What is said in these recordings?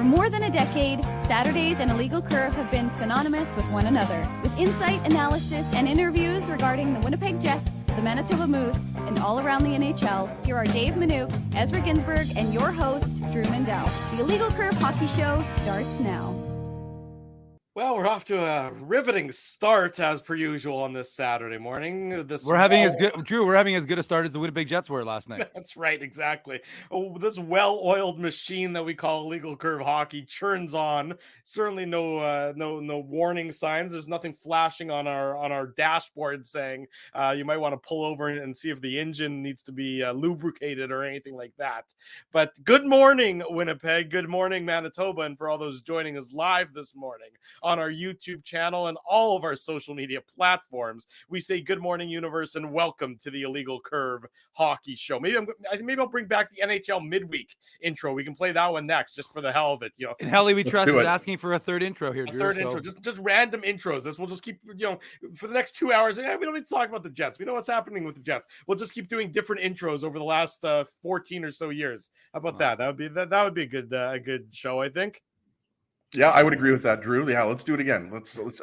more than a decade, Saturdays and Illegal Curve have been synonymous with one another. With insight, analysis, and interviews regarding the Winnipeg Jets, the Manitoba Moose, and all around the NHL, here are Dave Minuk, Ezra Ginsburg, and your host, Drew Mendel. The Illegal Curve Hockey Show starts now. Well, we're off to a riveting start as per usual on this Saturday morning. We're having as good a start as the Winnipeg Jets were last night. That's right, exactly. Oh, this well-oiled machine that we call Illegal Curve Hockey churns on. Certainly no warning signs. There's nothing flashing on our dashboard saying you might want to pull over and see if the engine needs to be lubricated or anything like that. But good morning, Winnipeg. Good morning, Manitoba, and for all those joining us live this morning on our YouTube channel and all of our social media platforms, we say good morning, universe, and welcome to the Illegal Curve Hockey Show. Maybe I'll bring back the NHL midweek intro. We can play that one next, just for the hell of it. You know, and Helly We Trust is asking for a third intro here, Drew. Intro, just random intros. We'll just keep, for the next 2 hours. Yeah, we don't need to talk about the Jets. We know what's happening with the Jets. We'll just keep doing different intros over the last 14 or so years. How about that? That would be a good show, I think. Yeah, I would agree with that, Drew. Yeah, let's do it again.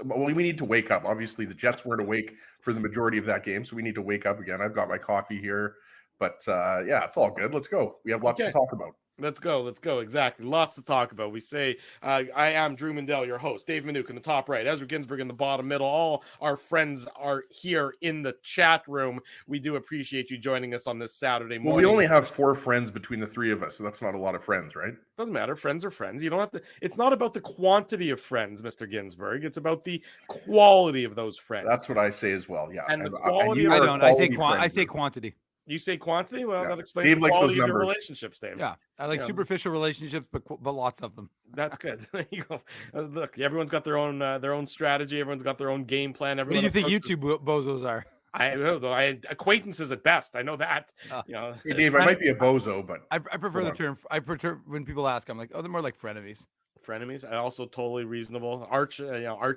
We need to wake up. Obviously, the Jets weren't awake for the majority of that game, so we need to wake up again. I've got my coffee here, but yeah, it's all good. Let's go. We have lots to talk about. Let's go. Exactly. Lots to talk about. We say, I am Drew Mendel, your host. Dave Minuk in the top right. Ezra Ginsburg in the bottom middle. All our friends are here in the chat room. We do appreciate you joining us on this Saturday morning. Well, we only have 4 friends between the 3 of us, so that's not a lot of friends, right? Doesn't matter. Friends are friends. You don't have to. It's not about the quantity of friends, Mr. Ginsburg. It's about the quality of those friends. That's what I say as well. Yeah. And the quality. I say quantity. You say quantity? Well, that explains Dave the likes quality those of your numbers. relationships, Dave. Yeah, I like superficial relationships, but lots of them. That's good. There you go. Look, everyone's got their own strategy. Everyone's got their own game plan. What do you think you two bozos are? I acquaintances at best. I know that. Hey, Dave, I might be a bozo, but I prefer the term. I prefer when people ask, I'm like, oh, they're more like frenemies. Frenemies, also totally reasonable. Arch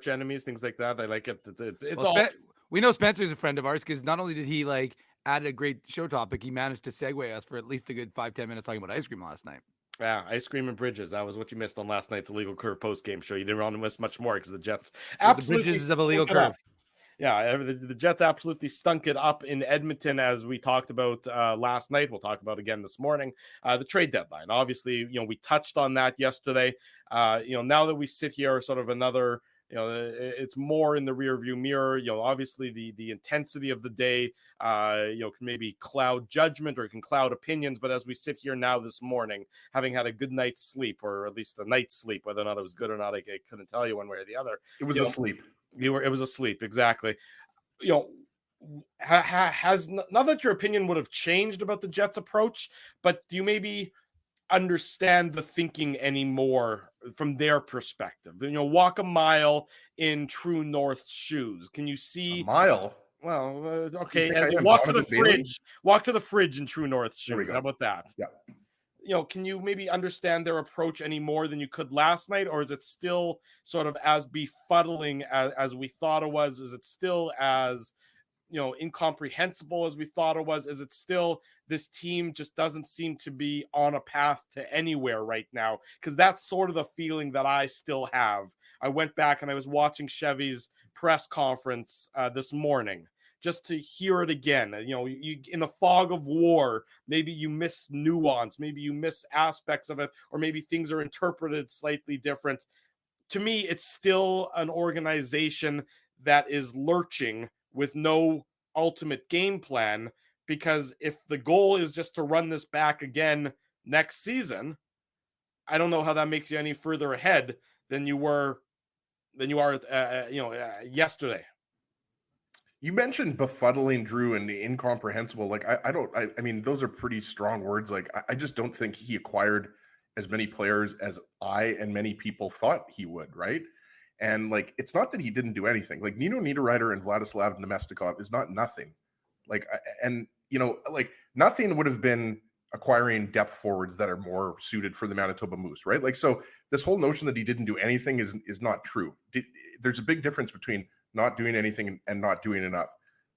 enemies, things like that. I like it. We know Spencer's a friend of ours because not only did he add a great show topic, he managed to segue us for at least a good 5-10 minutes talking about ice cream last night. Yeah, ice cream and bridges. That was what you missed on last night's Illegal Curve post-game show. You didn't want to miss much more because the Jets absolutely the bridges of Illegal Curve. Yeah, the Jets absolutely stunk it up in Edmonton, as we talked about last night. We'll talk about again this morning. The trade deadline. Obviously, we touched on that yesterday. Now that we sit here, sort of another. It's more in the rear view mirror. Obviously the intensity of the day, can maybe cloud judgment or it can cloud opinions. But as we sit here now this morning, having had a good night's sleep, or at least a night's sleep, whether or not it was good or not, I couldn't tell you one way or the other. It was a sleep. It was a sleep. Exactly. Has not that your opinion would have changed about the Jets' approach, but do you maybe understand the thinking anymore from their perspective? Walk a mile in True North's shoes. Can you see a mile? Well, okay. As you walk to the fridge in True North's shoes. How about that? Yeah. Can you maybe understand their approach any more than you could last night, or is it still sort of as befuddling as we thought it was? Is it still as incomprehensible as we thought it was? Is it still this team just doesn't seem to be on a path to anywhere right now? Because that's sort of the feeling that I still have. I went back and I was watching Chevy's press conference this morning just to hear it again. You in the fog of war, maybe you miss nuance, maybe you miss aspects of it, or maybe things are interpreted slightly different. To me, it's still an organization that is lurching with no ultimate game plan, because if the goal is just to run this back again next season, I don't know how that makes you any further ahead than you are yesterday. You mentioned befuddling, Drew, and incomprehensible. I mean, those are pretty strong words. I just don't think he acquired as many players as I and many people thought he would, right? And it's not that he didn't do anything. Nino Niederreiter and Vladislav Nemestikov is not nothing. Nothing would have been acquiring depth forwards that are more suited for the Manitoba Moose, right? So this whole notion that he didn't do anything is not true. There's a big difference between not doing anything and not doing enough.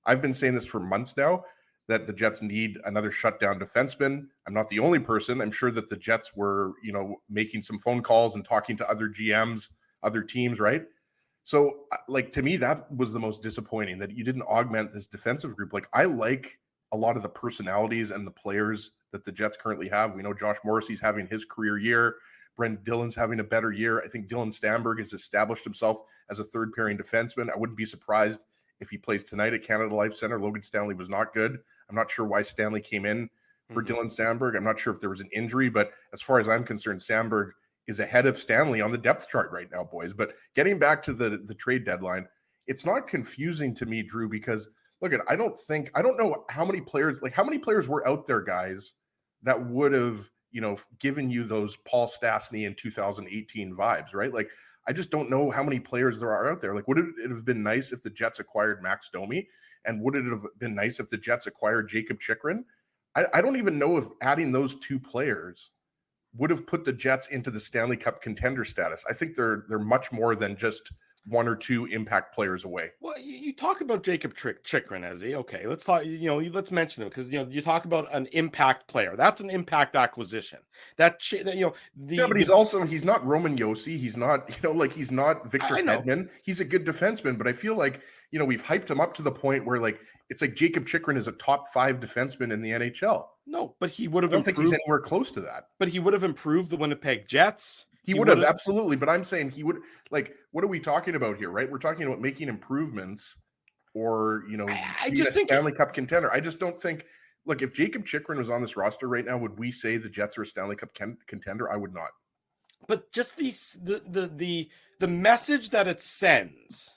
I've been saying this for months now. that the Jets need another shutdown defenseman. I'm not the only person. I'm sure that the Jets were, making some phone calls and talking to other GMs, other teams, right? So, like, to me, that was the most disappointing, that you didn't augment this defensive group. Like, I like a lot of the personalities and the players that the Jets currently have. We know Josh Morrissey's having his career year. Brent Dillon's having a better year. I think Dylan Stamberg has established himself as a third pairing defenseman. I wouldn't be surprised if he plays tonight at Canada Life Center. Logan Stanley was not good. I'm not sure why Stanley came in for Dylan Stamberg. I'm not sure if there was an injury, but as far as I'm concerned, Stamberg is ahead of Stanley on the depth chart right now, boys. But getting back to the trade deadline, it's not confusing to me, Drew, because look, I don't know how many players were out there, guys, that would have, given you those Paul Stastny in 2018 vibes, right? Like, I just don't know how many players there are out there. Like, would it have been nice if the Jets acquired Max Domi? And would it have been nice if the Jets acquired Jacob Chychrun? I don't even know if adding those two players would have put the Jets into the Stanley Cup contender status. I think they're much more than just one or two impact players away. Well, you talk about Jacob Chychrun, Ezzy. Okay, let's talk. Let's mention him because you talk about an impact player. That's an impact acquisition. But he's not Roman Josi. He's not he's not Victor Hedman. He's a good defenseman, but I feel like we've hyped him up to the point where it's like Jacob Chychrun is a top 5 defenseman in the NHL. No, but he would have. I don't think he's anywhere close to that. But he would have improved the Winnipeg Jets. He would have, absolutely, but I'm saying he would, what are we talking about here, right? We're talking about making improvements or, I just think Stanley Cup contender. I just don't think, look, if Jacob Chychrun was on this roster right now, would we say the Jets are a Stanley Cup contender? I would not. But just the message that it sends,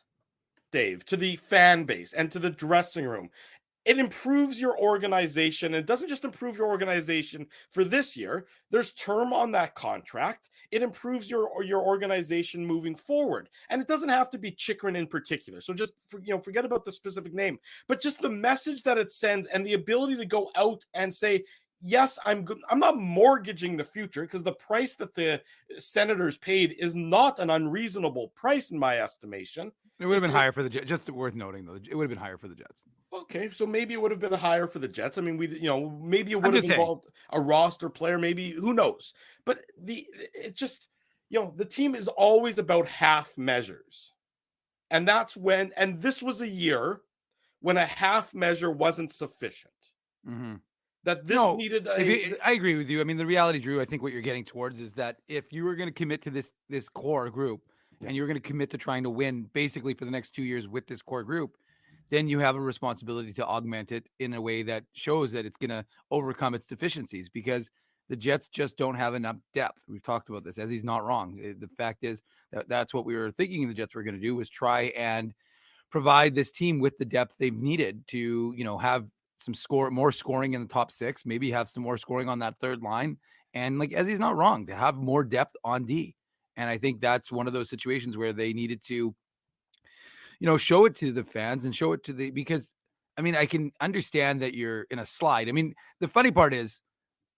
Dave, to the fan base and to the dressing room, it improves your organization. And it doesn't just improve your organization for this year. There's term on that contract. It improves your organization moving forward. And it doesn't have to be Chychrun in particular. So just forget about the specific name, but just the message that it sends and the ability to go out and say, yes, I'm good. I'm not mortgaging the future, because the price that the Senators paid is not an unreasonable price in my estimation. It would have been higher for the Jets. Just worth noting, though, it would have been higher for the Jets. Okay, so maybe it would have been higher for the Jets. I mean, maybe it would have involved a roster player. Maybe, who knows? But the team is always about half measures, and that's when. And this was a year when a half measure wasn't sufficient. Mm-hmm. That this needed. I agree with you. I mean, the reality, Drew, I think what you're getting towards is that if you were going to commit to this core group, and you're going to commit to trying to win basically for the next 2 years with this core group, then you have a responsibility to augment it in a way that shows that it's going to overcome its deficiencies, because the Jets just don't have enough depth. We've talked about this, as he's not wrong. The fact is that's what we were thinking the Jets were going to do, was try and provide this team with the depth they've needed to, have some more scoring in the top 6, maybe have some more scoring on that third line. And as he's not wrong, to have more depth on D. And I think that's one of those situations where they needed to, show it to the fans and show it to because I mean, I can understand that you're in a slide. I mean, the funny part is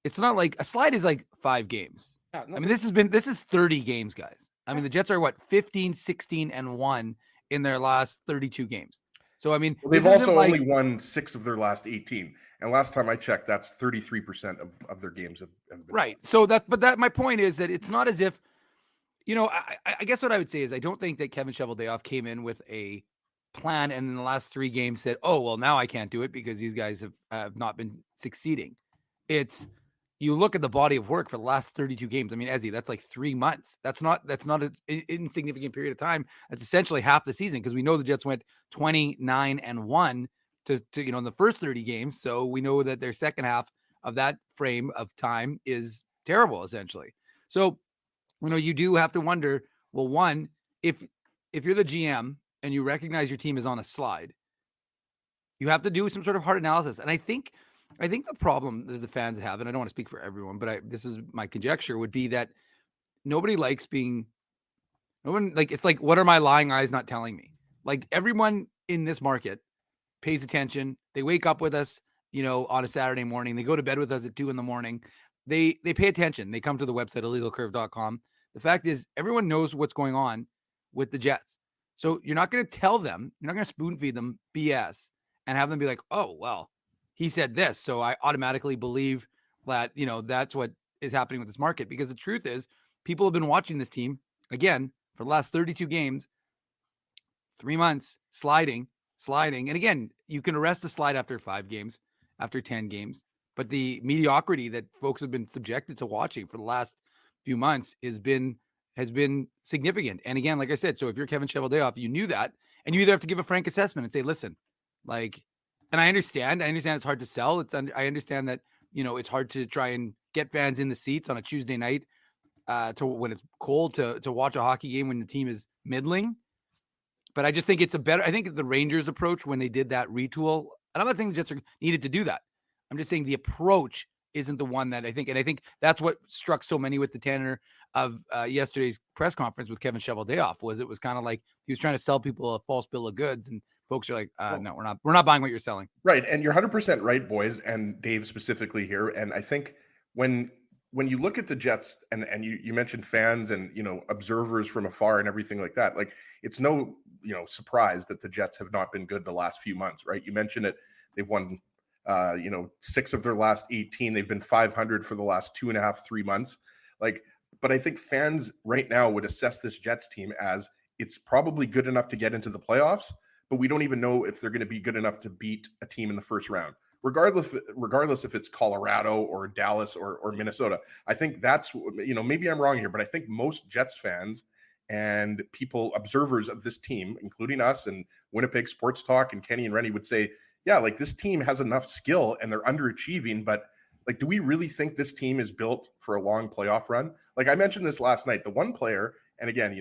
it's not like a slide is like 5 games. Yeah, I mean, this is 30 games, guys. I mean, the Jets are 15, 16 and 1 in their last 32 games. So, I mean, they've also only won 6 of their last 18. And last time I checked, that's 33% of their games have been right. Won. So my point is that it's not as if, I guess what I would say is I don't think that Kevin Cheveldayoff came in with a plan and in the last 3 games said, oh, well, now I can't do it because these guys have not been succeeding. It's, you look at the body of work for the last 32 games. I mean, Ezzy, that's 3 months. That's not an insignificant period of time. That's essentially half the season, because we know the Jets went 29-1 to in the first 30 games. So we know that their second half of that frame of time is terrible, essentially. So, you do have to wonder, well, one, if you're the GM and you recognize your team is on a slide, you have to do some sort of hard analysis. And I think the problem that the fans have, and I don't want to speak for everyone, but this is my conjecture, would be that nobody likes it's like, what are my lying eyes not telling me? Everyone in this market pays attention. They wake up with us, on a Saturday morning. They go to bed with us at 2 a.m. They pay attention. They come to the website, illegalcurve.com. The fact is, everyone knows what's going on with the Jets. So you're not going to tell them, you're not going to spoon feed them BS and have them be like, oh, well, he said this, so I automatically believe that, that's what is happening with this market, because the truth is people have been watching this team again for the last 32 games, 3 months, sliding. And again, you can arrest a slide after 5 games, after 10 games, but the mediocrity that folks have been subjected to watching for the last few months has been significant. And again, like I said, so if you're Kevin Cheveldayoff, you knew that, and you either have to give a frank assessment and say, listen, and I understand it's hard to sell. I understand that, it's hard to try and get fans in the seats on a Tuesday night to when it's cold to watch a hockey game when the team is middling. But I just think I think the Rangers approach when they did that retool, and I'm not saying the Jets needed to do that. I'm just saying the approach isn't the one that I think, and I think that's what struck so many with the tenor of yesterday's press conference with Kevin Cheveldayoff. It was kind of like he was trying to sell people a false bill of goods, and folks are like, no, we're not buying what you're selling. Right. And you're 100% right, boys, and Dave specifically here. And I think when you look at the Jets and you mentioned fans and, observers from afar and everything like that, like it's no, surprise that the Jets have not been good the last few months, right? You mentioned it. They've won, 6 of their last 18. They've been 500 for the last 2.5, 3 months. But I think fans right now would assess this Jets team as it's probably good enough to get into the playoffs, but we don't even know if they're going to be good enough to beat a team in the first round. Regardless if it's Colorado or Dallas or Minnesota. I think that's, maybe I'm wrong here, but I think most Jets fans and observers of this team, including us and Winnipeg Sports Talk and Kenny and Rennie, would say, yeah, this team has enough skill and they're underachieving, but do we really think this team is built for a long playoff run? I mentioned this last night, the one player, and again,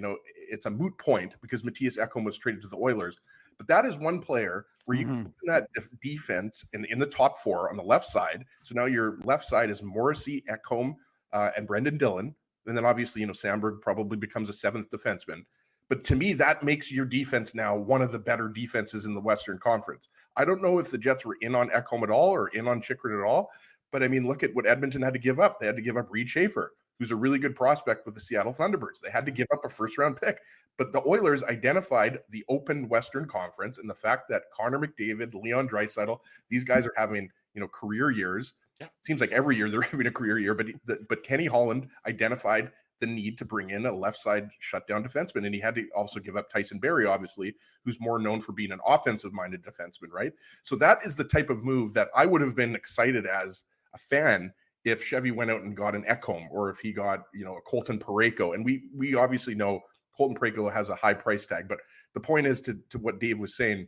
it's a moot point because Matthias Ekholm was traded to the Oilers, but that is one player where you can put that defense in the top 4 on the left side. So now your left side is Morrissey, Ekholm, and Brendan Dillon. And then obviously, Sandberg probably becomes a 7th defenseman. But to me, that makes your defense now one of the better defenses in the Western Conference. I don't know if the Jets were in on Ekholm at all or in on Chychrun at all. But I mean, look at what Edmonton had to give up. They had to give up Reed Schaefer, who's a really good prospect with the Seattle Thunderbirds. They had to give up a first-round pick. But the Oilers identified the open Western Conference and the fact that Connor McDavid, Leon Draisaitl, these guys are having, career years. Yeah. Seems like every year they're having a career year. But Kenny Holland identified the need to bring in a left side shutdown defenseman. And he had to also give up Tyson Barrie, obviously, who's more known for being an offensive-minded defenseman, right? So that is the type of move that I would have been excited as a fan if Chevy went out and got an Ekholm or if he got, a Colton Parayko. And we obviously know Colton Parayko has a high price tag, but the point is to what Dave was saying,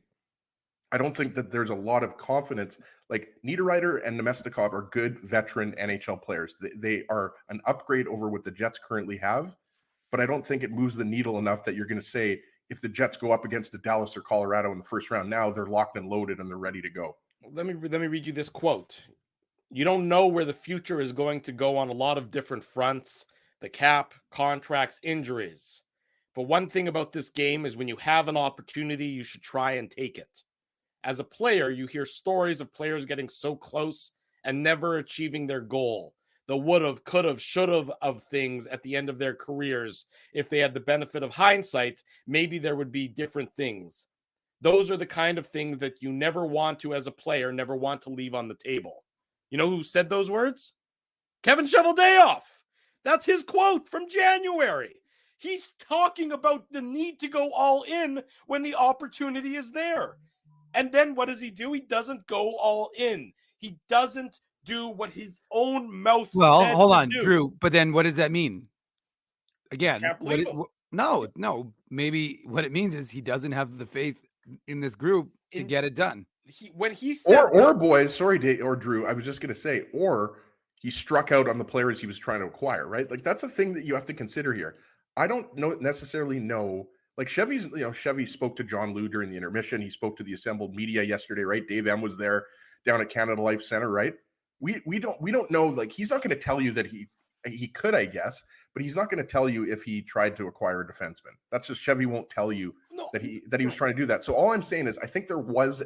I don't think that there's a lot of confidence. Niederreiter and Nemestikov are good veteran NHL players. They are an upgrade over what the Jets currently have, but I don't think it moves the needle enough that you're going to say if the Jets go up against the Dallas or Colorado in the first round, now they're locked and loaded and they're ready to go. Let me read you this quote. You don't know where the future is going to go on a lot of different fronts, the cap, contracts, injuries. But one thing about this game is when you have an opportunity, you should try and take it. As a player, you hear stories of players getting so close and never achieving their goal. The would've, could've, should've of things at the end of their careers. If they had the benefit of hindsight, maybe there would be different things. Those are the kind of things that you never want to, as a player, never want to leave on the table. You know who said those words? Kevin Cheveldayoff. That's his quote from January. He's talking about the need to go all in when the opportunity is there. And then what does he do? He doesn't go all in. He doesn't do what his own mouth said. Well, hold on, do. Drew. But then what does that mean? Again, no. Maybe what it means is he doesn't have the faith in this group to get it done. When he said, or boys, sorry, Dave or Drew, I was just going to say, or he struck out on the players he was trying to acquire, right? That's a thing that you have to consider here. I don't necessarily know. Chevy spoke to John Liu during the intermission. He spoke to the assembled media yesterday, right? Dave M was there down at Canada Life Center, right? We don't know. He's not going to tell you that he could, I guess, but he's not going to tell you if he tried to acquire a defenseman. That's just Chevy won't tell you that he was trying to do that. So all I'm saying is I think there was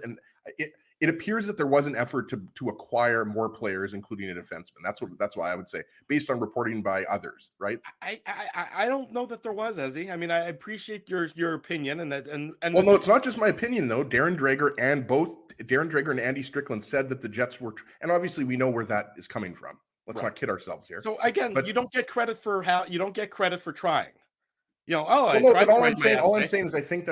it appears that there was an effort to acquire more players, including a defenseman. That's why I would say, based on reporting by others, right? I don't know that there was, Ezzy. I mean, I appreciate your opinion, and well, no, it's not just my opinion though. Darren Dreger and Andy Strickland said that the Jets were, and obviously we know where that is coming from. Let's not kid ourselves here. So again, you don't get credit for trying. all I'm saying is I think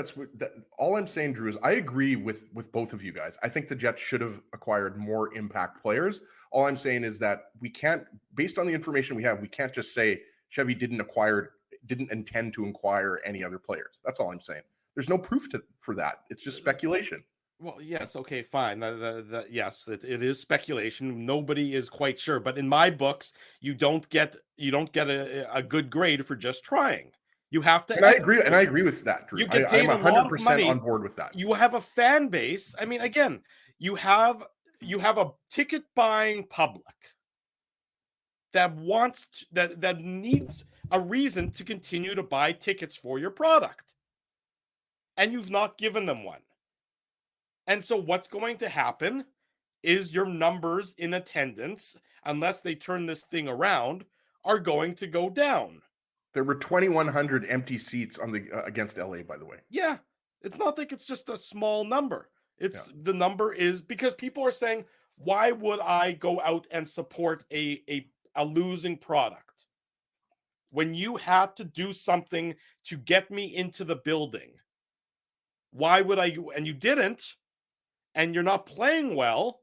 all I'm saying, Drew, is I agree with both of you guys. I think the Jets should have acquired more impact players. All I'm saying is that we can't, based on the information we have, we can't just say Chevy didn't intend to acquire any other players. That's all I'm saying. There's no proof for that. It's just speculation. Well, yes, okay, fine. Yes, it is speculation. Nobody is quite sure, but in my books, you don't get a good grade for just trying. You have to. And I agree with that, Drew. You get I'm paid 100% on board with that. You have a fan base. I mean, again, you have a ticket buying public that that needs a reason to continue to buy tickets for your product, and you've not given them one. And so what's going to happen is your numbers in attendance, unless they turn this thing around, are going to go down. There were 2,100 empty seats against LA, by the way. Yeah, it's not like it's just a small number. The number is because people are saying, why would I go out and support a losing product when you had to do something to get me into the building? Why would I? And you didn't, and you're not playing well,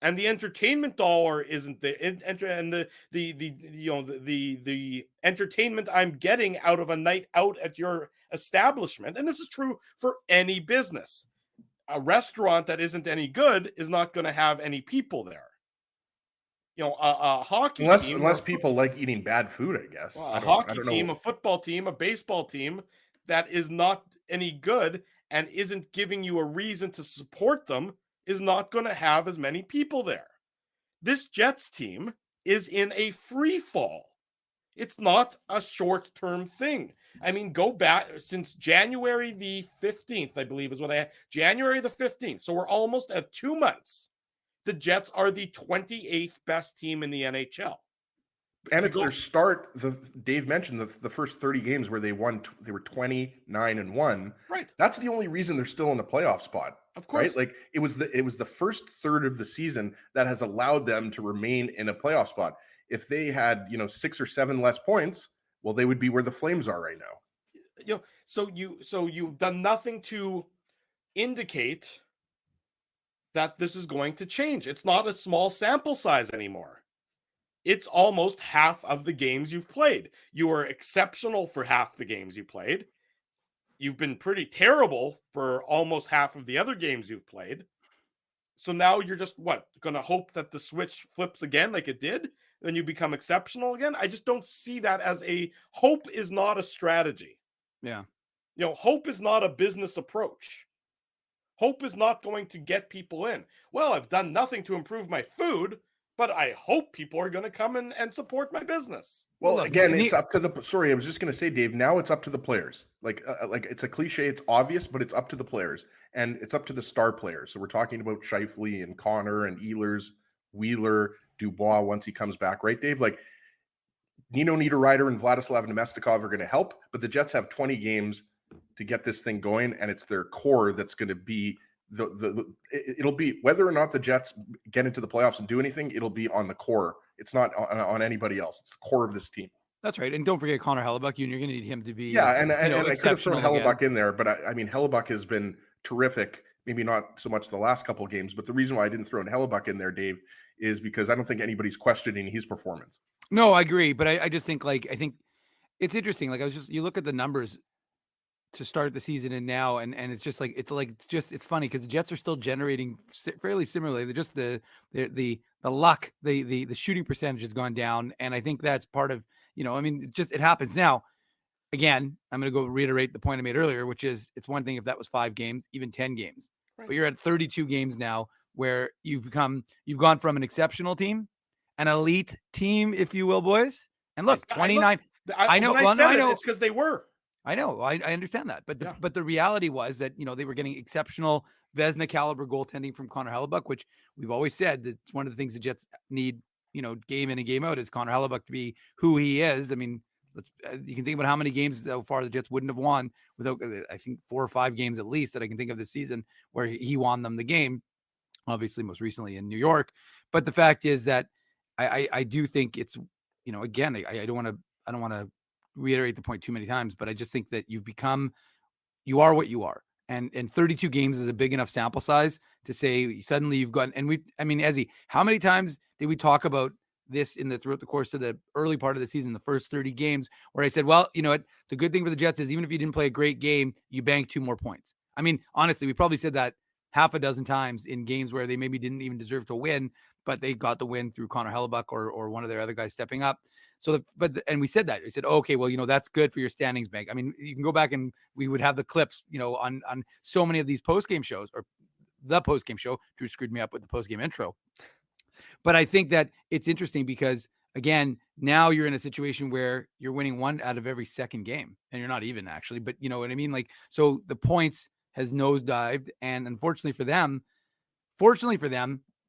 and the entertainment dollar isn't there, and the entertainment I'm getting out of a night out at your establishment, and this is true for any business. A restaurant that isn't any good is not going to have any people there. A hockey team, unless people like eating bad food, I guess. A hockey team, a football team, a baseball team that is not any good and isn't giving you a reason to support them is not going to have as many people there. This Jets team is in a free fall. It's not a short-term thing. I mean, go back since January the 15th, I believe is what January the 15th. So we're almost at 2 months. The Jets are the 28th best team in the NHL. And it's their start. Dave mentioned the first 30 games where they won. They were 29-1. Right. That's the only reason they're still in the playoff spot. Of course. Right. Like it was the first third of the season that has allowed them to remain in a playoff spot. If they had 6 or 7 less points, well, they would be where the Flames are right now. So you've done nothing to indicate that this is going to change. It's not a small sample size anymore. It's almost half of the games you've played. You were exceptional for half the games you played. You've been pretty terrible for almost half of the other games you've played. So now you're just going to hope that the switch flips again like it did? Then you become exceptional again? I just don't see that as hope is not a strategy. Yeah. Hope is not a business approach. Hope is not going to get people in. Well, I've done nothing to improve my food, but I hope people are going to come in and support my business. Well, again, it's up to sorry, I was just going to say, Dave, now it's up to the players. Like it's a cliche, it's obvious, but it's up to the players and it's up to the star players. So we're talking about Scheifele and Connor and Ehlers, Wheeler, Dubois once he comes back, right, Dave? Like Nino Niederreiter and Vladislav Nemestikov are going to help, but the Jets have 20 games to get this thing going, and it's their core that's going to be it'll be whether or not the Jets get into the playoffs and do anything, it'll be on the core. It's not on anybody else. It's the core of this team. That's right. And don't forget Connor Hellebuyck. You're going to need him to be and I could have thrown Hellebuyck in there, but I mean Hellebuyck has been terrific. Maybe not so much the last couple of games, but the reason why I didn't throw in Hellebuyck in there, Dave, is because I don't think anybody's questioning his performance. No, I agree, but I just think I think it's interesting. Like you look at the numbers to start the season and now, and it's just it's funny because the Jets are still generating fairly similarly. They're just the luck, the shooting percentage has gone down, and I think that's part of it happens. Now, again, I'm going to go reiterate the point I made earlier, which is it's one thing if that was 5 games, even 10 games, right. But you're at 32 games now where you've gone from an exceptional team, an elite team, if you will, boys. And look, 29. I know. It's because they were. I know. I understand that. But Yeah. but the reality was that, they were getting exceptional Vezina caliber goaltending from Connor Hellebuck, which we've always said that's one of the things the Jets need, game in and game out, is Connor Hellebuck to be who he is. I mean, you can think about how many games so far the Jets wouldn't have won without, I think, 4 or 5 games at least that I can think of this season where he won them the game, obviously most recently in New York. But the fact is that I do think it's, again, I don't want to reiterate the point too many times, but I just think that you are what you are. And 32 games is a big enough sample size to say suddenly you've gotten, Ezzy, how many times did we talk about this throughout the course of the early part of the season, the first 30 games, where I said, well, you know what, the good thing for the Jets is even if you didn't play a great game, you bank 2 more points. I mean, honestly, we probably said that half a dozen times in games where they maybe didn't even deserve to win, but they got the win through Connor Hellebuck or one of their other guys stepping up. And we said that. We said, okay, well, that's good for your standings bank. I mean, you can go back and we would have the clips, on so many of these post-game shows, or the post-game show. Drew screwed me up with the post-game intro. But I think that it's interesting because, again, now you're in a situation where you're winning 1 out of every second game, and you're not even actually, but you know what I mean? Like, so the points has nosedived, and unfortunately for them,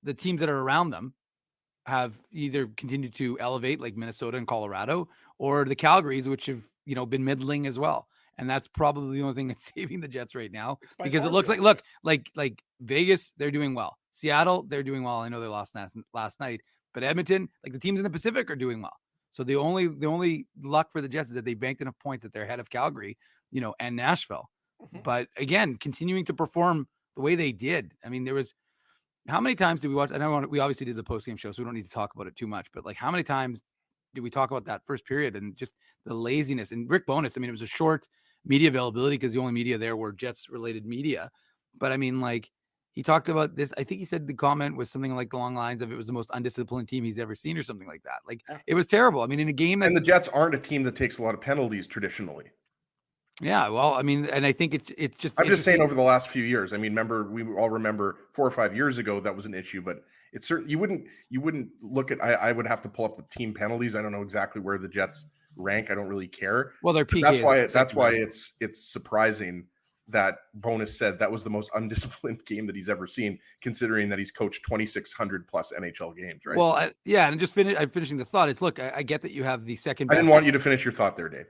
the teams that are around them have either continued to elevate, like Minnesota and Colorado, or the Calgarys, which have, been middling as well. And that's probably the only thing that's saving the Jets right now, because it looks like Vegas, they're doing well. Seattle, they're doing well. I know they lost last night, but Edmonton, like the teams in the Pacific, are doing well. So the only luck for the Jets is that they banked enough points that they're ahead of Calgary, and Nashville. Mm-hmm. But again, continuing to perform the way they did. I mean, how many times did we watch? We obviously did the post-game show, so we don't need to talk about it too much, but like, how many times did we talk about that first period and just the laziness? And Rick Bowness, I mean, it was a short media availability because the only media there were Jets related media. But I mean, like, he talked about this. I think he said the comment was something like along the lines of it was the most undisciplined team he's ever seen or something like that. Like, it was terrible. I mean, in a game and the Jets aren't a team that takes a lot of penalties traditionally. Yeah, well, I mean, and I think it's just. I'm just saying over the last few years. I mean, we all remember 4 or 5 years ago that was an issue, but it's certainly you wouldn't look at. I would have to pull up the team penalties. I don't know exactly where the Jets rank. I don't really care. Well, their PK that's why it's surprising that Bowness said that was the most undisciplined game that he's ever seen, considering that he's coached 2,600 plus NHL games, right? Well, and just I'm finishing the thought. It's, look, I get that you have the second best. I didn't want you to finish your thought there, Dave.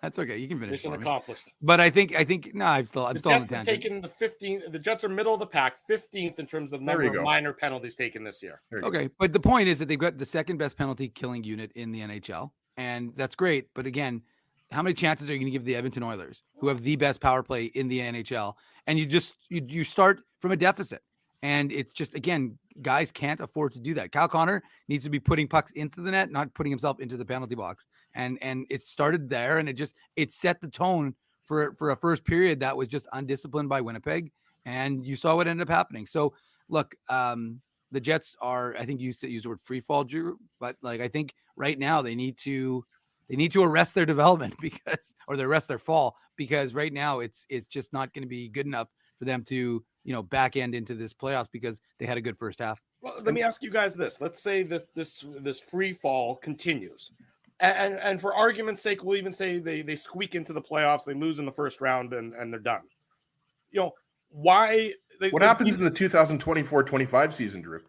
That's okay. You can finish. Mission accomplished. But I think no, I'm still on the Jets tangent. Taking the 15th. The Jets are middle of the pack, 15th in terms of number of minor penalties taken this year. Okay, but the point is that they've got the second best penalty killing unit in the NHL, and that's great. But again, how many chances are you going to give the Edmonton Oilers, who have the best power play in the NHL? And you start from a deficit. And it's just, again, guys can't afford to do that. Kyle Connor needs to be putting pucks into the net, not putting himself into the penalty box. And it started there, and it set the tone for a first period that was just undisciplined by Winnipeg. And you saw what ended up happening. So look, the Jets are, I think you used the word free fall, Drew, but like, I think right now they need to arrest their development arrest their fall, because right now it's just not going to be good enough for them to, back end into this playoffs because they had a good first half. Well, let me ask you guys this. Let's say that this free fall continues. And for argument's sake, we'll even say they squeak into the playoffs, they lose in the first round and they're done. Why? What happens in the 2024-25 season, Drew?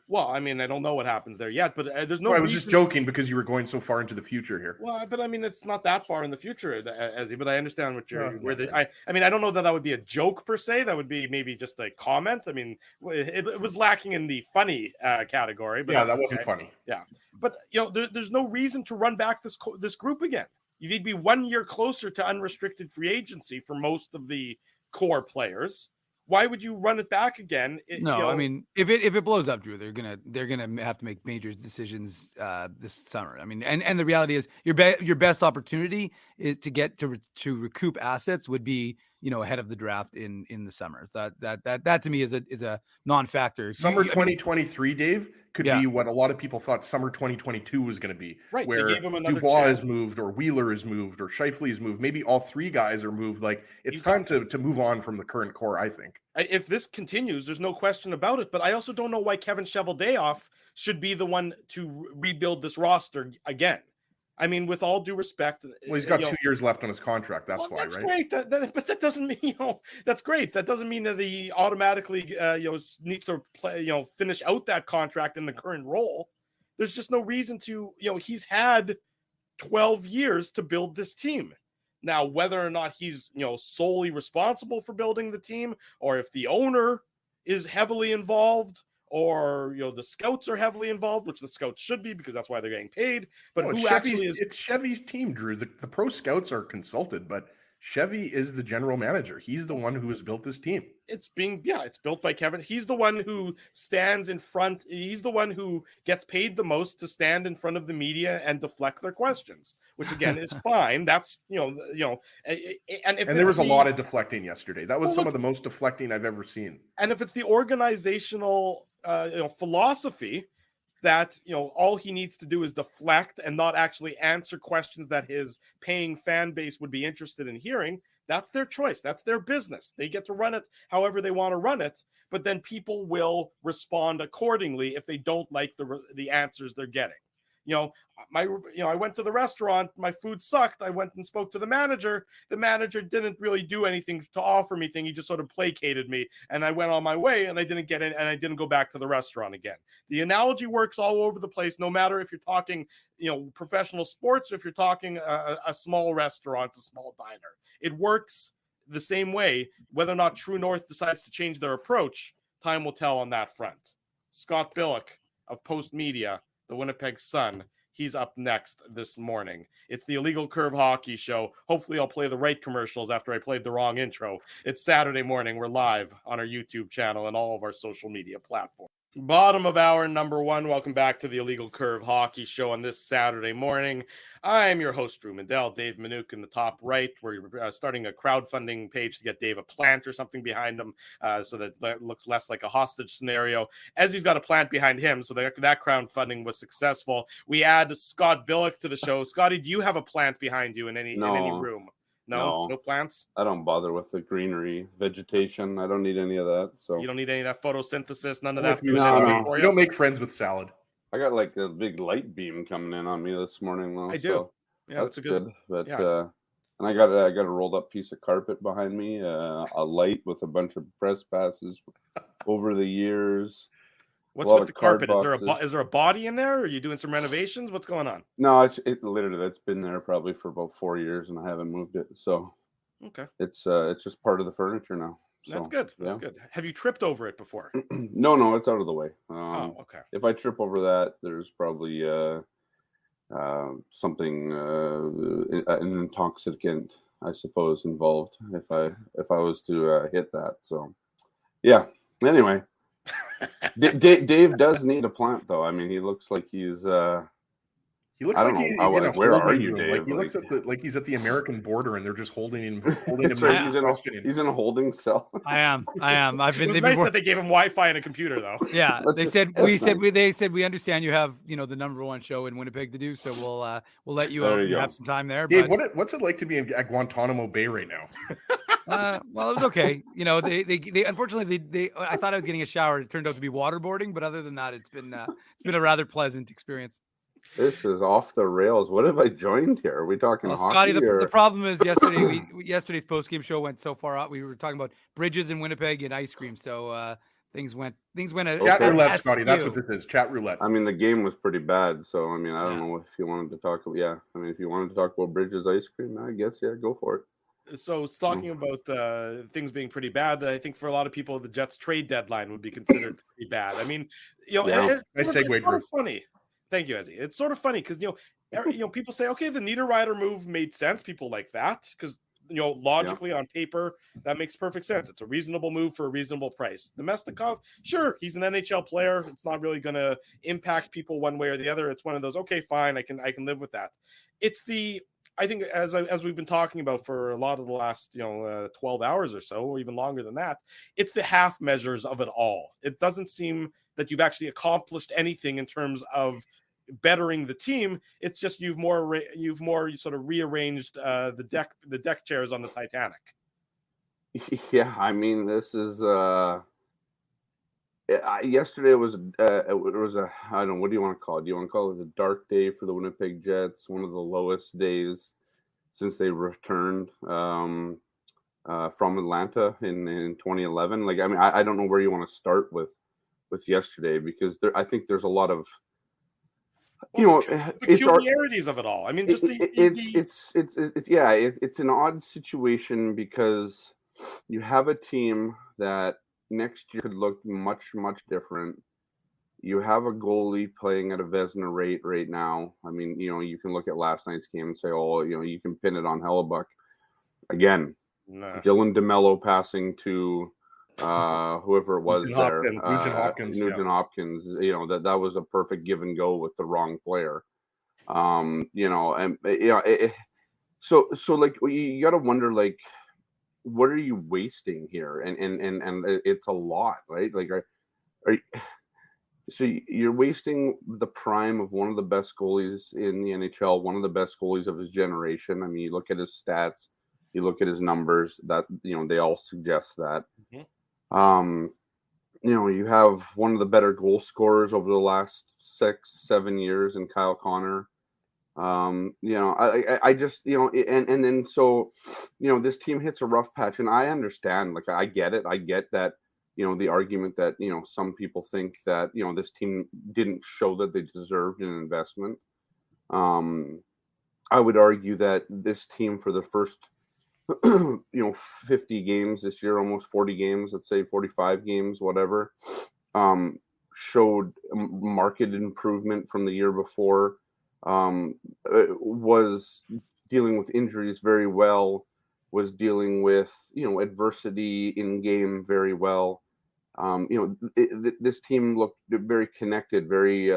Well, I mean, I don't know what happens there yet, but there's no. I was just joking because you were going so far into the future here. Well, but I mean, it's not that far in the future, Ezzy. But I understand what you're. I mean, I don't know that would be a joke per se. That would be maybe just a comment. I mean, it was lacking in the funny category. But yeah, that wasn't funny. Yeah, but there's no reason to run back this group again. You'd be 1 year closer to unrestricted free agency for most of the core players. Why would you run it back again? I mean, if it blows up, Drew, they're gonna have to make major decisions this summer. I mean, and the reality is your best opportunity is to get to recoup assets would be ahead of the draft in the summer. So that to me is a non-factor. Summer 2023, Dave, could be what a lot of people thought summer 2022 was going to be. Right, where Dubois is moved, or Wheeler is moved, or Scheifele is moved. Maybe all 3 guys are moved. Like, it's time to move on from the current core, I think. If this continues, there's no question about it. But I also don't know why Kevin Cheveldayoff should be the one to rebuild this roster again. I mean, with all due respect, Well, he's got you know, 2 years left on his contract. That's why, that's right? great. But that doesn't mean, you know, that's great. That doesn't mean that he automatically, you know, needs to play, you know, finish out that contract in the current role. There's just no reason to, you know, he's had 12 years to build this team. Now, whether or not he's, you know, solely responsible for building the team, or if the owner is heavily involved, or, you know, the scouts are heavily involved, which the scouts should be because that's why they're getting paid. But No, who actually is? it's Chevy's team, Drew. The pro scouts are consulted, but Chevy is the general manager. He's the one who has built this team. It's built by Kevin. He's the one who stands in front. He's the one who gets paid the most to stand in front of the media and deflect their questions, which again is fine. That's, and there was a lot of deflecting yesterday. That was some of the most deflecting I've ever seen. And if it's the organizational, philosophy that, you know, all he needs to do is deflect and not actually answer questions that his paying fan base would be interested in hearing, that's their choice. That's their business. They get to run it however they want to run it, but then people will respond accordingly if they don't like the answers they're getting. I went to the restaurant, my food sucked. I went and spoke to the manager. The manager didn't really do anything to offer me thing. He just sort of placated me, and I went on my way, and I didn't get in, and I didn't go back to the restaurant again. The analogy works all over the place, no matter if you're talking, professional sports, or if you're talking a small restaurant, a small diner. It works the same way. Whether or not True North decides to change their approach, time will tell on that front. Scott Billick of Post Media, the Winnipeg Sun. He's up next this morning. It's the Illegal Curve Hockey Show. Hopefully I'll play the right commercials after I played the wrong intro. It's Saturday morning. We're live on our YouTube channel and all of our social media platforms. Bottom of hour number 1. Welcome back to the Illegal Curve Hockey Show on this Saturday morning. I'm your host, Drew Mandel. Dave Minuk in the top right. We're starting a crowdfunding page to get Dave a plant or something behind him, so that looks less like a hostage scenario. As he's got a plant behind him, so that crowdfunding was successful. We add Scott Billick to the show. Scotty, do you have a plant behind you in any room? No plants? I don't bother with the greenery, vegetation. I don't need any of that. So you don't need any of that photosynthesis, none of that. that. No. You don't make friends with salad. I got like a big light beam coming in on me this morning, though. I do. So yeah, that's a good. But yeah. And I got a rolled up piece of carpet behind me, a light with a bunch of press passes over the years. What's with the carpet? Is there a body in there? Are you doing some renovations? What's going on? No, it literally, it's been there probably for about 4 years, and I haven't moved it. So okay, it's just part of the furniture now. So, that's good. That's good. Have you tripped over it before? No, it's out of the way. Okay. If I trip over that, there's probably something an intoxicant, I suppose, involved. If I was to hit that, so yeah. Anyway. Dave does need a plant, though. I mean, he looks like he's. He looks like he's in a where are you, room. Dave? Like he looks like he's at the American border, and they're just holding him. He's in a holding cell. I am. I've been. It was nice that they gave him Wi-Fi and a computer, though. Yeah, they said we understand you have the number 1 show in Winnipeg to do, so we'll let you have some time there. Dave, what's it like to be at Guantanamo Bay right now? Well, it was okay. They unfortunately I thought I was getting a shower. It turned out to be waterboarding, but other than that, it's been a rather pleasant experience. This is off the rails. What have I joined here? Are we talking hockey? Scotty, the problem is yesterday's post-game show went so far out. We were talking about bridges in Winnipeg and ice cream. So things went. Chat roulette, Scotty. That's what this is. Chat roulette. I mean, the game was pretty bad. So I mean, I don't know if you wanted to talk. Yeah, I mean, if you wanted to talk about bridges ice cream, I guess go for it. So it's talking about things being pretty bad. I think for a lot of people, the Jets trade deadline would be considered pretty bad. I mean, nice segue. It's sort of funny. Thank you, Ezzy. It's sort of funny because people say, okay, the Niederreiter move made sense. People like that because logically on paper that makes perfect sense. It's a reasonable move for a reasonable price. Nemestikov, sure, he's an NHL player. It's not really going to impact people one way or the other. It's one of those, okay, fine, I can live with that. It's I think as we've been talking about for a lot of the last 12 hours or so, or even longer than that, it's the half measures of it all. It doesn't seem that you've actually accomplished anything in terms of bettering the team. It's just you've more sort of rearranged the deck chairs on the Titanic. Yeah, I mean, this is yesterday was it was a, I don't know, what do you want to call it? Do you want to call it a dark day for the Winnipeg Jets? One of the lowest days since they returned from Atlanta in 2011. Like, I mean, I don't know where you want to start with yesterday, because I think there's a lot of, you know, peculiarities of it all. I mean, just it's an odd situation, because you have a team that next year could look much, much different. You have a goalie playing at a Vezina rate right now. I mean, you know, you can look at last night's game and say, oh, you know, you can pin it on Hellebuck. Again, Dylan DeMello passing to whoever it was Nugent Hopkins. You know, that was a perfect give and go with the wrong player. You know, and you know, so like, you got to wonder, like, what are you wasting here? And it's a lot, right? Like, so you're wasting the prime of one of the best goalies in the NHL, one of the best goalies of his generation. I mean, you look at his stats, you look at his numbers, that, you know, they all suggest that. Mm-hmm. You know, you have one of the better goal scorers over the last 6-7 years in Kyle Connor. You know, I just, you know, and then, so, you know, this team hits a rough patch, and I understand, like, I get it. I get that, you know, the argument that, you know, some people think that, you know, this team didn't show that they deserved an investment. I would argue that this team, for the first, you know, 50 games this year, almost 40 games, let's say 45 games, whatever, showed marked improvement from the year before. Was dealing with injuries very well, was dealing with, you know, adversity in game very well. You know, this team looked very connected, very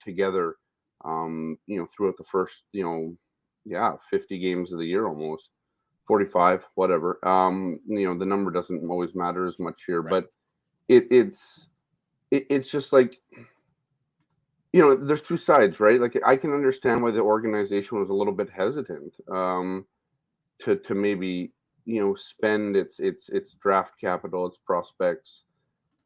together, you know, throughout the first, you know, 50 games of the year, almost 45, whatever. You know, the number doesn't always matter as much here, right. But it's just like, you know, there's two sides, right? Like, I can understand why the organization was a little bit hesitant to maybe, you know, spend its draft capital, its prospects,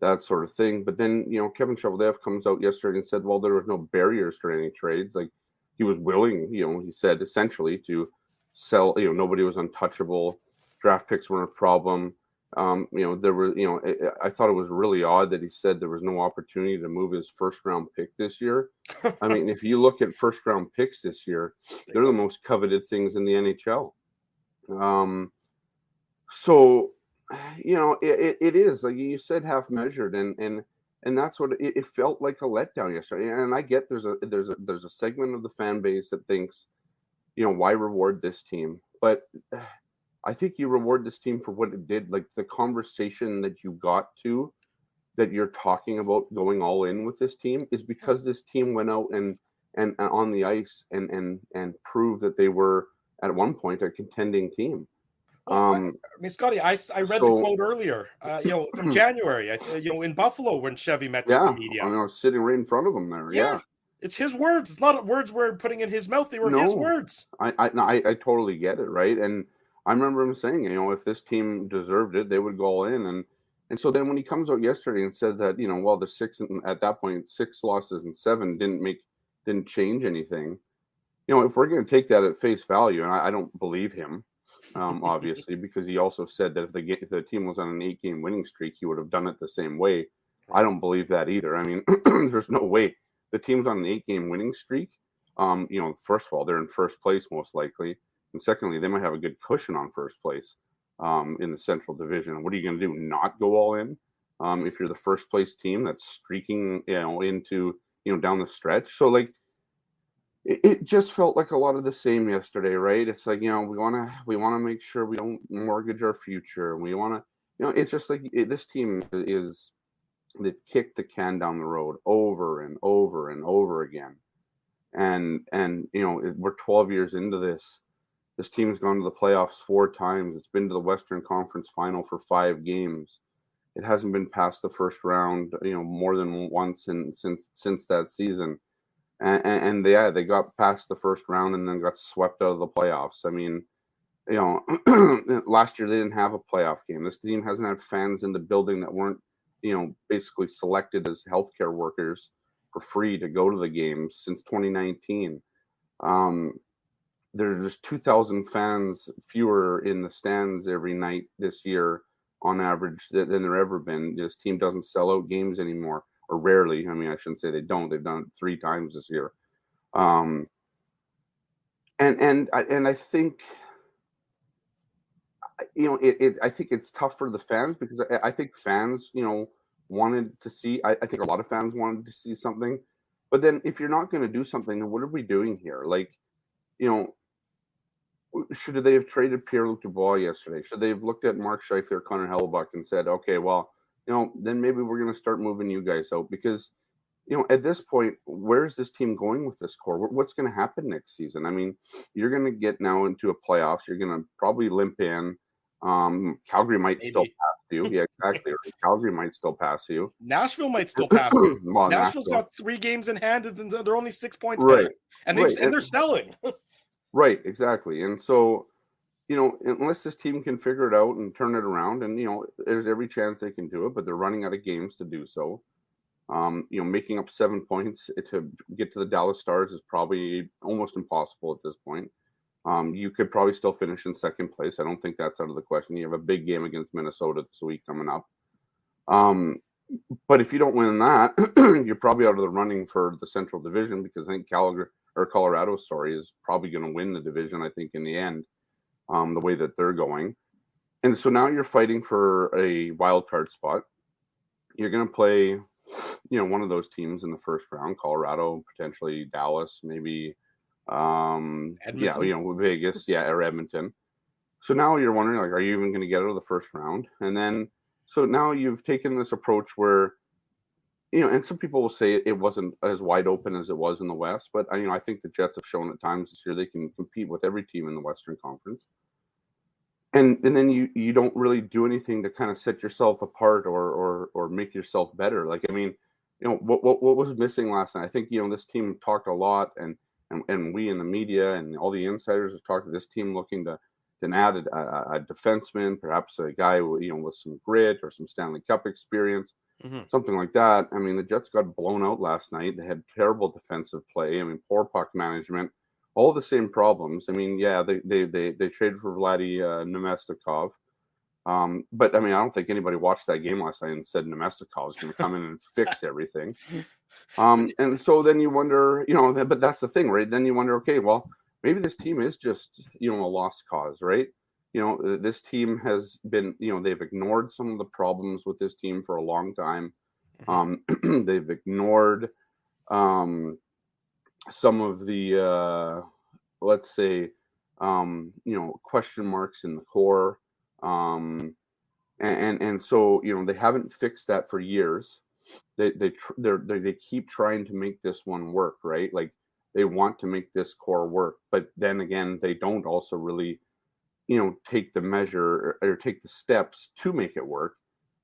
that sort of thing. But then, you know, Kevin Cheveldayoff comes out yesterday and said, well, there was no barriers to any trades. Like, he was willing, you know, he said essentially to sell, you know, nobody was untouchable. Draft picks weren't a problem. You know, there were, you know, I thought it was really odd that he said there was no opportunity to move his first round pick this year. I mean, if you look at first round picks this year, they're the most coveted things in the NHL. So, you know, it is, like you said, half measured, and that's what it felt like, a letdown yesterday. And I get there's a segment of the fan base that thinks, you know, why reward this team? But I think you reward this team for what it did. Like, the conversation that you got to, that you're talking about going all in with this team, is because this team went out and on the ice and proved that they were at one point a contending team. Well, I mean, Scotty, I read the quote earlier, you know, from January, you know, in Buffalo, when Chevy met with the media. I was sitting right in front of him there. Yeah. It's his words. It's not words we're putting in his mouth. They were his words. I totally get it, right? And I remember him saying, you know, if this team deserved it, they would go all in. And so then when he comes out yesterday and said that, you know, well, at that point, 6 losses and 7 didn't change anything. You know, if we're going to take that at face value, and I don't believe him, obviously, because he also said that if the team was on an 8-game winning streak, he would have done it the same way. I don't believe that either. I mean, there's no way. The team's on an 8-game winning streak. You know, first of all, they're in first place most likely. And secondly, they might have a good cushion on first place in the Central Division. What are you going to do? Not go all in? If you're the first place team that's streaking, you know, into, you know, down the stretch. So, like, it just felt like a lot of the same yesterday, right? It's like, you know, we want to make sure we don't mortgage our future. We want to, you know, it's just like this team they've kicked the can down the road over and over and over again. And you know, we're 12 years into this. This team's gone to the playoffs 4 times. It's been to the Western Conference Final for 5 games. It hasn't been past the first round, you know, more than once since that season. And they got past the first round and then got swept out of the playoffs. I mean, you know, last year they didn't have a playoff game. This team hasn't had fans in the building that weren't basically selected as healthcare workers for free to go to the games since 2019. There's 2,000 fans fewer in the stands every night this year on average than there ever been. This team doesn't sell out games anymore, or rarely. I mean, I shouldn't say they don't. They've done it 3 times this year. And I think, I think it's tough for the fans because I think fans, wanted to see. I think a lot of fans wanted to see something. But then, if you're not going to do something, then what are we doing here? Like, should they have traded Pierre-Luc Dubois yesterday? Should they have looked at Mark Scheifele or Connor Hellebuyck and said, okay, well, then maybe we're going to start moving you guys out? Because, at this point, where's this team going with this core? What's going to happen next season? I mean, you're going to get now into a playoffs. You're going to probably limp in. Calgary might still pass you. Yeah, exactly. Or Calgary might still pass you. Nashville might still pass you. Well, Nashville's got 3 games in hand, and they're only 6 points Right. back. And Right. they're selling. Right, exactly. And so, unless this team can figure it out and turn it around, and there's every chance they can do it, but they're running out of games to do so. Making up 7 points to get to the Dallas Stars is probably almost impossible at this point. You could probably still finish in second place. I don't think that's out of the question. You have a big game against Minnesota this week coming up. But if you don't win that, you're probably out of the running for the Central Division, because I think Colorado, is probably going to win the division, I think, in the end, the way that they're going. And so now you're fighting for a wild card spot. You're going to play, one of those teams in the first round, Colorado, potentially Dallas, maybe, Edmonton. Vegas, or Edmonton. So now you're wondering, like, are you even going to get out of the first round? And then, so now you've taken this approach where, and some people will say it wasn't as wide open as it was in the West, but I think the Jets have shown at times this year they can compete with every team in the Western Conference. And then you don't really do anything to kind of set yourself apart or make yourself better. Like, I mean, what was missing last night? I think, this team talked a lot, and we in the media and all the insiders have talked to this team looking to add a defenseman, perhaps a guy with some grit or some Stanley Cup experience, something like that. I mean, the Jets got blown out last night. They had terrible defensive play. I mean, poor puck management, all the same problems. I mean, yeah, they traded for Vladdy Nemestikov. But I mean, I don't think anybody watched that game last night and said Nemestikov is going to come in and fix everything. And so then you wonder, but that's the thing, right? Then you wonder, okay, well, maybe this team is just, a lost cause, right? This team has been, they've ignored some of the problems with this team for a long time. They've ignored some of the, let's say, question marks in the core. And so, they haven't fixed that for years. They keep trying to make this one work, right? Like, they want to make this core work, but then again, they don't also really, take the measure or take the steps to make it work,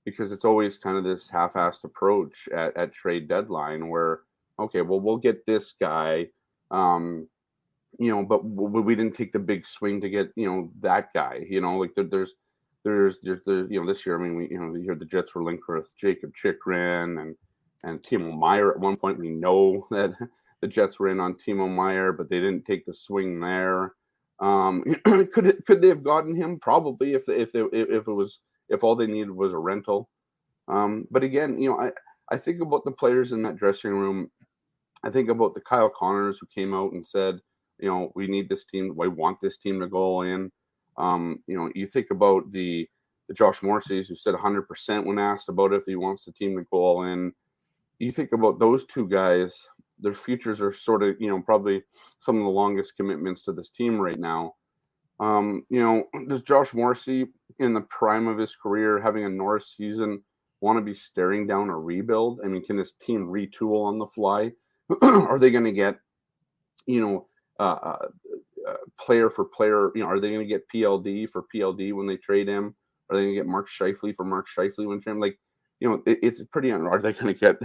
because it's always kind of this half-assed approach at trade deadline where, okay, well, we'll get this guy, but we didn't take the big swing to get, that guy, like there's this year, I mean, we hear the Jets were linked with Jacob Chychrun and Timo Meier. At one point, we know that the Jets were in on Timo Meier, but they didn't take the swing there. Could they have gotten him? Probably, if all they needed was a rental. But again, I think about the players in that dressing room. I think about the Kyle Connors who came out and said, we need this team. We want this team to go all in. You think about the Josh Morrissey's who said 100% when asked about if he wants the team to go all in. You think about those two guys. Their futures are sort of, probably some of the longest commitments to this team right now. Does Josh Morrissey, in the prime of his career, having a Norris season, want to be staring down a rebuild? I mean, can this team retool on the fly? Are they going to get, player for player? Are they going to get PLD for PLD when they trade him? Are they going to get Mark Scheifele for Mark Scheifele when they trade him? Like, it's pretty. Are they going to get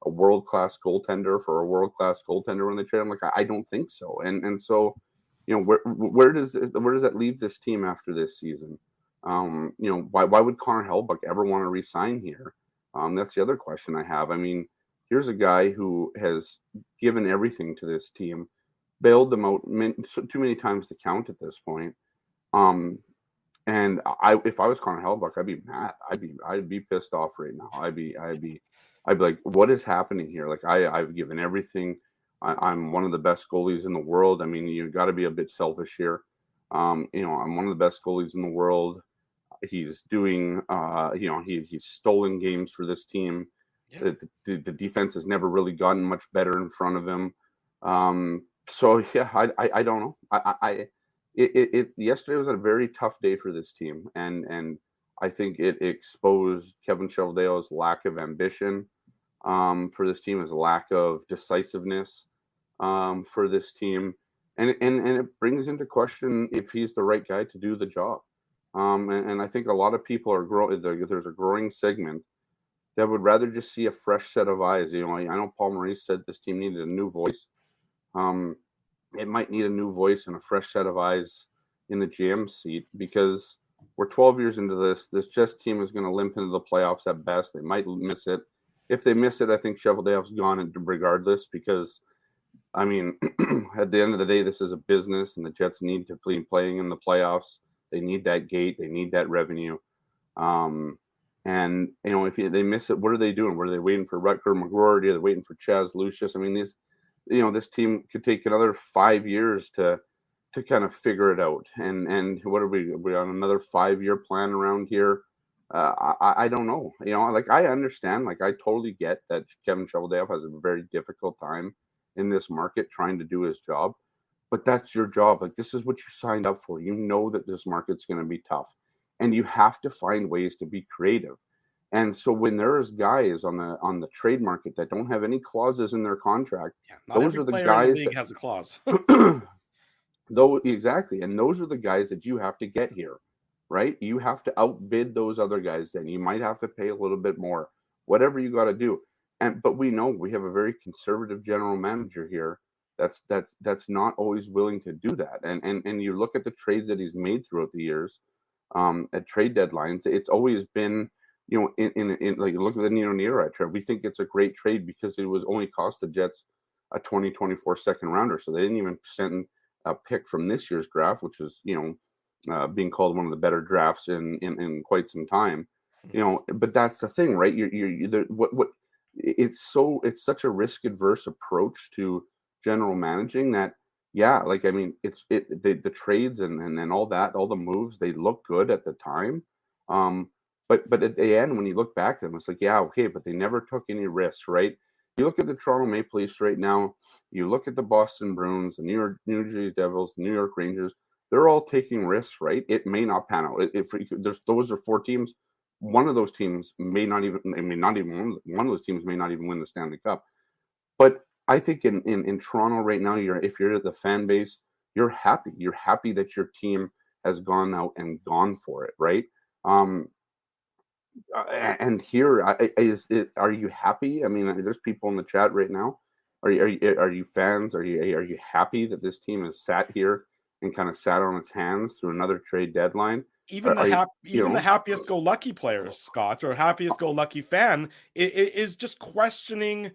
a world-class goaltender for a world-class goaltender when they trade him? Like, I don't think so. And so, where does that leave this team after this season? Why would Connor Hellebuyck ever want to resign here? That's the other question I have. I mean, here's a guy who has given everything to this team, bailed them out too many times to count at this point. And if I was Connor Hellebuyck, I'd be mad. I'd be pissed off right now. I'd be like, what is happening here? Like I've given everything. I'm one of the best goalies in the world. I mean, you got to be a bit selfish here. I'm one of the best goalies in the world. He's doing, he's stolen games for this team. Yeah. The defense has never really gotten much better in front of him. So yeah, I don't know. Yesterday was a very tough day for this team, and I think it exposed Kevin Cheveldayoff's lack of ambition for this team, his lack of decisiveness for this team, and it brings into question if he's the right guy to do the job. And I think a lot of people are growing. There's a growing segment that would rather just see a fresh set of eyes. I know Paul Maurice said this team needed a new voice. It might need a new voice and a fresh set of eyes in the GM seat, because we're 12 years into this. This Jets team is going to limp into the playoffs at best. They might miss it. If they miss it, I think Cheveldayoff's gone regardless, because, I mean, at the end of the day, this is a business, and the Jets need to be playing in the playoffs. They need that gate. They need that revenue. And, if they miss it, what are they doing? What are they waiting for? Rutger McGroarty? Are they waiting for Chaz Lucius? I mean, this team could take another 5 years to kind of figure it out. And what are we on another 5-year plan around here? I don't know. I understand. I totally get that Kevin Cheveldayoff has a very difficult time in this market trying to do his job. But that's your job. This is what you signed up for. You know that this market's going to be tough, and you have to find ways to be creative. And so when there's guys on the trade market that don't have any clauses in their contract, those are the guys. In the league has a clause. Exactly, and those are the guys that you have to get here, right? You have to outbid those other guys. Then you might have to pay a little bit more, whatever you got to do. But we know we have a very conservative general manager here. That's not always willing to do that. And you look at the trades that he's made throughout the years, at trade deadlines, it's always been, look at the Nino Niederreiter trade. We think it's a great trade because it was only cost the Jets a 2024 second rounder. So they didn't even send a pick from this year's draft, which is, being called one of the better drafts in quite some time. But that's the thing, right? It's such a risk adverse approach to general managing that, the trades and all that, all the moves, they look good at the time, but at the end, when you look back at them, it's but they never took any risks, right? You look at the Toronto Maple Leafs right now, you look at the Boston Bruins, the New Jersey Devils, the New York Rangers, they're all taking risks, right? It may not pan out. Those are 4 teams. One of those teams may not even one of those teams may not even win the Stanley Cup. But I think in Toronto right now, if you're the fan base, you're happy. You're happy that your team has gone out and gone for it, right? And here, are you happy? I mean, there's people in the chat right now. Are you fans? Are you happy that this team has sat here and kind of sat on its hands through another trade deadline? Even the happiest-go-lucky players, Scott, or happiest-go-lucky fan, is just questioning,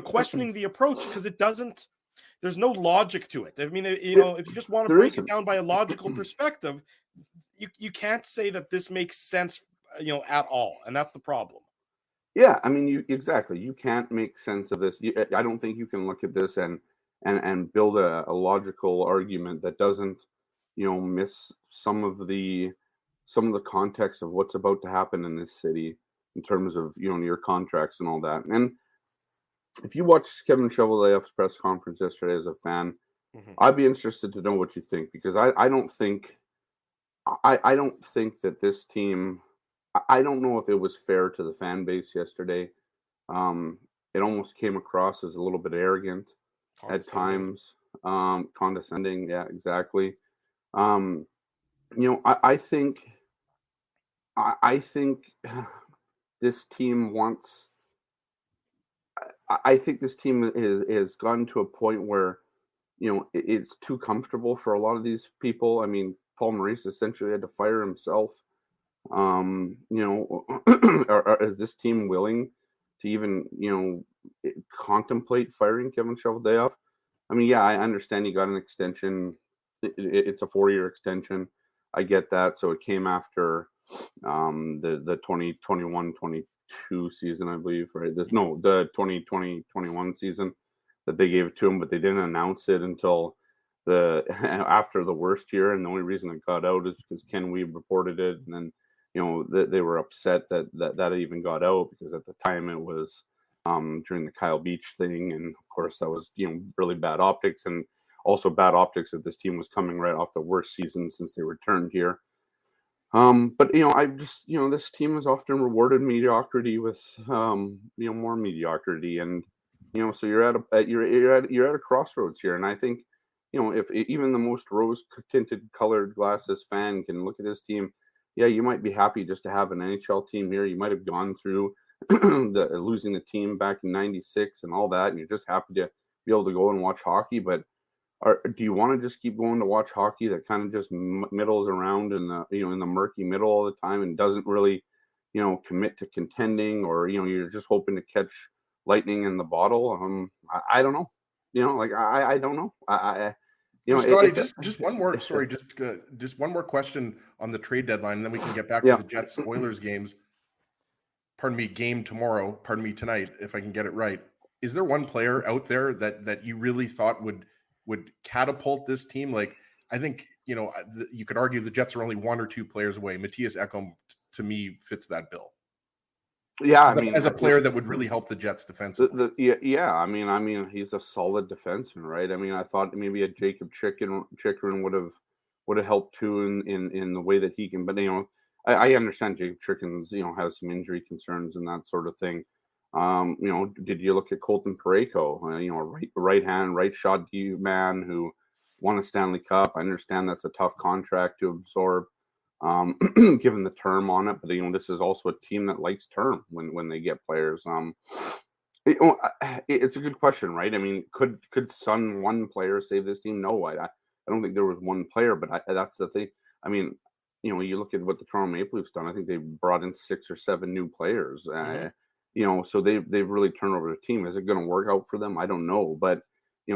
questioning the approach, because it doesn't. There's no logic to it. I mean, if you just want to break it down by a logical perspective, you can't say that this makes sense, at all, and that's the problem. Yeah, I mean, you can't make sense of this. I don't think you can look at this and build a logical argument that doesn't, miss some of the context of what's about to happen in this city in terms of, your contracts and all that. And if you watch Kevin Cheveldayoff's press conference yesterday as a fan, I'd be interested to know what you think, because I don't think that this team, I don't know if it was fair to the fan base yesterday. It almost came across as a little bit arrogant at times, condescending. Yeah, exactly. I think this team wants. I think this team is gotten to a point where, it's too comfortable for a lot of these people. I mean, Paul Maurice essentially had to fire himself Is this team willing to even, contemplate firing Kevin Cheveldayoff? I mean, yeah, I understand you got an extension. It's a 4-year extension. I get that. So it came after the 2021-22 season, I believe, right? The 2020-21 season that they gave it to him, but they didn't announce it until after the worst year. And the only reason it got out is because Ken Wiebe reported it, and then they were upset that even got out, because at the time it was during the Kyle Beach thing, and of course that was really bad optics, and also bad optics that this team was coming right off the worst season since they returned here. But I just this team has often rewarded mediocrity with more mediocrity, and so you're at a crossroads here, and I think if even the most rose-tinted colored glasses fan can look at this team, yeah, you might be happy just to have an NHL team here. You might have gone through losing the team back in '96 and all that, and you're just happy to be able to go and watch hockey. But do you want to just keep going to watch hockey that kind of just middles around in the in the murky middle all the time and doesn't really commit to contending, or you're just hoping to catch lightning in the bottle? I don't know. I don't know. Scotty, just one more. Sorry, just one more question on the trade deadline, and then we can get back to the Jets Oilers games. Pardon me, game tomorrow. Pardon me, tonight, if I can get it right. Is there one player out there that you really thought would catapult this team? Like, I think you could argue the Jets are only 1 or 2 players away. Mattias Ekholm, to me, fits that bill. Yeah, I mean, as a player that would really help the Jets defensively. I mean, he's a solid defenseman, right? I mean, I thought maybe a Jacob Chychrun would have helped too in the way that he can. But I understand Jacob Chychrun's has some injury concerns and that sort of thing. Did you look at Colton Parayko? Right hand, right shot man who won a Stanley Cup. I understand that's a tough contract to absorb, given the term on it. But this is also a team that likes term when they get players. It's a good question, right? I mean, could one player save this team? No, I don't think there was one player, but that's the thing. I mean, you look at what the Toronto Maple Leafs done. I think they brought in 6 or 7 new players. So they've really turned over the team. Is it going to work out for them? I don't know, but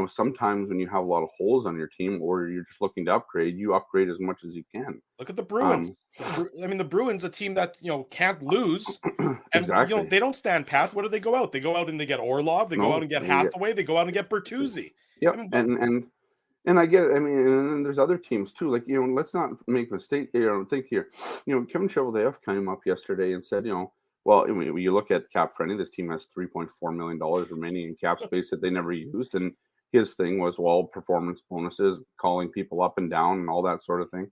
sometimes when you have a lot of holes on your team, or you're just looking to upgrade, you upgrade as much as you can. Look at the Bruins. I mean, the Bruins, a team that can't lose, and exactly. They don't stand pat. What do they go out? They go out and they get Orlov. They go out and get Hathaway. They go out and get Bertuzzi. Yep, I mean, and I get it. I mean, and then there's other teams too. Like let's not make a mistake here. Think here. Kevin Cheveldayoff came up yesterday and said, well, when you look at cap friendly, this team has $3.4 million remaining in cap space that they never used. And his thing was, well, performance bonuses, calling people up and down and all that sort of thing.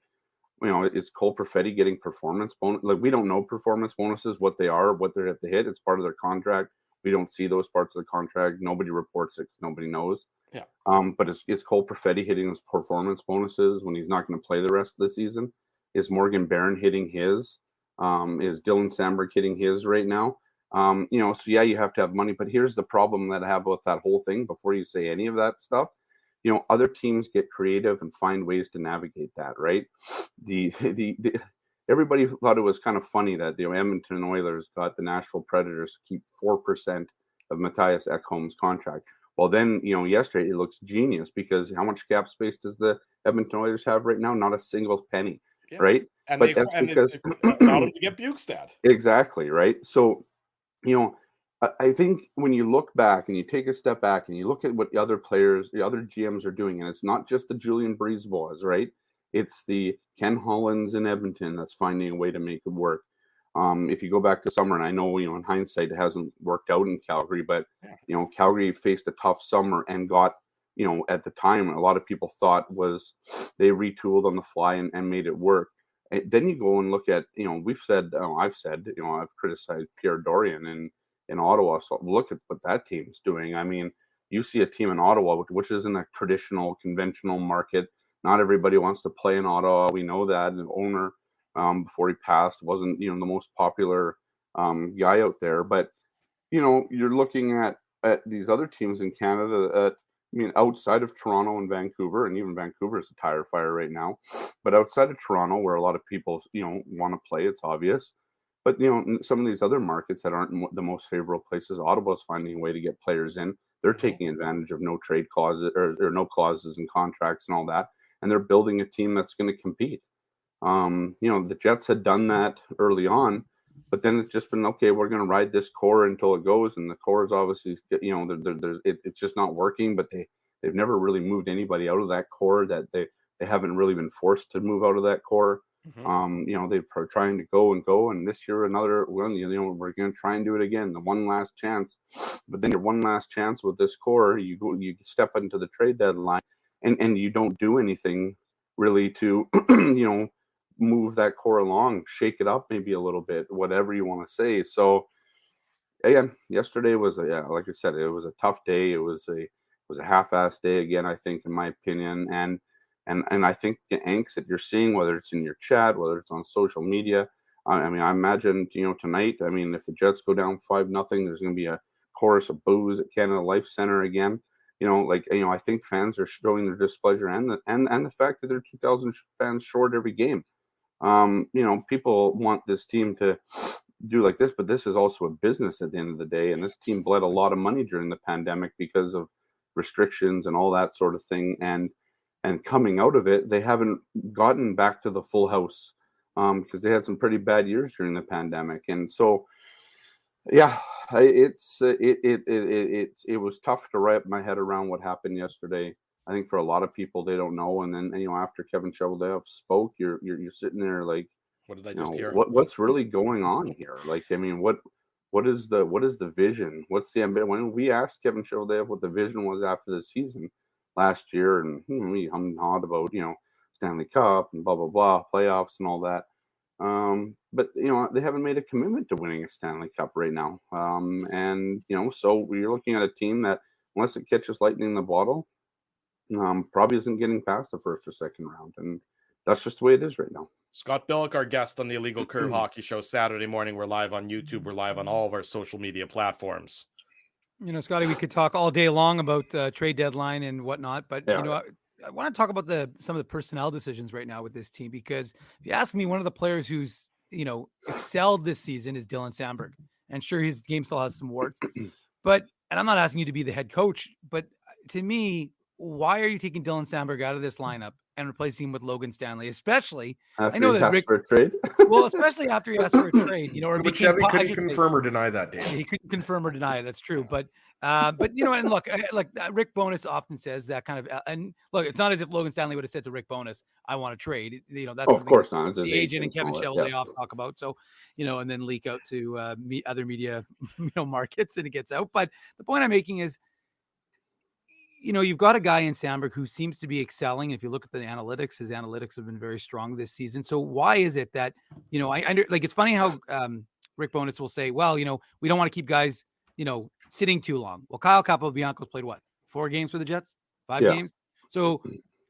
Is Cole Perfetti getting performance bonus? Like, we don't know performance bonuses, what they are, what they have to hit. It's part of their contract. We don't see those parts of the contract. Nobody reports it because nobody knows. Yeah. But is Cole Perfetti hitting his performance bonuses when he's not going to play the rest of the season? Is Morgan Barron hitting his? Is Dylan Samberg hitting his right now? So yeah, you have to have money, but here's the problem that I have with that whole thing before you say any of that stuff. Other teams get creative and find ways to navigate that, right? Everybody thought it was kind of funny that the Edmonton Oilers got the Nashville Predators to keep 4% of Mattias Ekholm's contract. Well, then, yesterday it looks genius, because how much cap space does the Edmonton Oilers have right now? Not a single penny, right? And but that's because allowed them to get Bukestad. Exactly, right? So, I think when you look back and you take a step back and you look at what the other players, the other GMs are doing, and it's not just the Julian Breezebois, right? It's the Ken Hollands in Edmonton that's finding a way to make it work. If you go back to summer, and I know, in hindsight, it hasn't worked out in Calgary, but, Calgary faced a tough summer and got, at the time, a lot of people thought was they retooled on the fly and made it work. And then you go and look at, I've criticized Pierre Dorion in Ottawa. So look at what that team's doing. I mean, you see a team in Ottawa, which isn't a traditional, conventional market. Not everybody wants to play in Ottawa. We know that. And the owner, before he passed, wasn't, the most popular guy out there. But, you're looking at these other teams in Canada that, mean, outside of Toronto and Vancouver, and even Vancouver is a tire fire right now, but outside of Toronto, where a lot of people, want to play, it's obvious. But, some of these other markets that aren't the most favorable places, Ottawa's finding a way to get players in. They're taking advantage of no trade clauses or no clauses in contracts and all that. And they're building a team that's going to compete. The Jets had done that early on, but then it's just been, okay, we're going to ride this core until it goes. And the core is obviously, it's just not working, but they've never really moved anybody out of that core, that they haven't really been forced to move out of that core. They're trying to go and go. And this year, another one, we're going to try and do it again, the one last chance. But then your one last chance with this core, you step into the trade deadline and you don't do anything really to, move that core along, shake it up maybe a little bit, whatever you want to say. So again, yesterday was like I said, it was a tough day. It was a half-assed day again, I think, in my opinion. And I think the angst that you're seeing, whether it's in your chat, whether it's on social media, I imagine, tonight, if the Jets go down 5-0, there's going to be a chorus of boos at Canada Life Center again. I think fans are showing their displeasure and the fact that there are 2,000 fans short every game. People want this team to do like this, but this is also a business at the end of the day. And this team bled a lot of money during the pandemic because of restrictions and all that sort of thing. And coming out of it, they haven't gotten back to the full house because they had some pretty bad years during the pandemic. And so, yeah, it was tough to wrap my head around what happened yesterday. I think for a lot of people, they don't know. And then, after Kevin Cheveldayoff spoke, you're sitting there like, what did I just hear? What's really going on here? Like, what is the vision? What's the ambition? When we asked Kevin Cheveldayoff what the vision was after the season last year, and we hummed and hawed about, Stanley Cup and blah, blah, blah, playoffs and all that. But, they haven't made a commitment to winning a Stanley Cup right now. So we're looking at a team that, unless it catches lightning in the bottle, probably isn't getting past the first or second round. And that's just the way it is right now. Scott Billick, our guest on the Illegal Curve Hockey Show, Saturday morning. We're live on YouTube. We're live on all of our social media platforms. Scotty, we could talk all day long about trade deadline and whatnot, but I want to talk about some of the personnel decisions right now with this team, because if you ask me, one of the players who's excelled this season is Dylan Samberg, and sure, his game still has some warts, and I'm not asking you to be the head coach, but to me, why are you taking Dylan Samberg out of this lineup and replacing him with Logan Stanley, especially after I know that Rick for a trade? Well, especially after he asked for a trade, or but Chevy couldn't confirm or deny that, Dave. He couldn't confirm or deny it. That's true. But and look, like Rick Bowness often says that kind of, and look, it's not as if Logan Stanley would have said to Rick Bowness, "I want to trade." That's of course not. The agent and Kevin Cheveldayoff talk about. So, and then leak out to other media, markets, and it gets out. But the point I'm making is, you've got a guy in Samberg who seems to be excelling. If you look at the analytics, his analytics have been very strong this season. So why is it that, it's funny how Rick Bowness will say, well, we don't want to keep guys, sitting too long. Well, Kyle Capobianco's played 4 games for the Jets, 5 games. So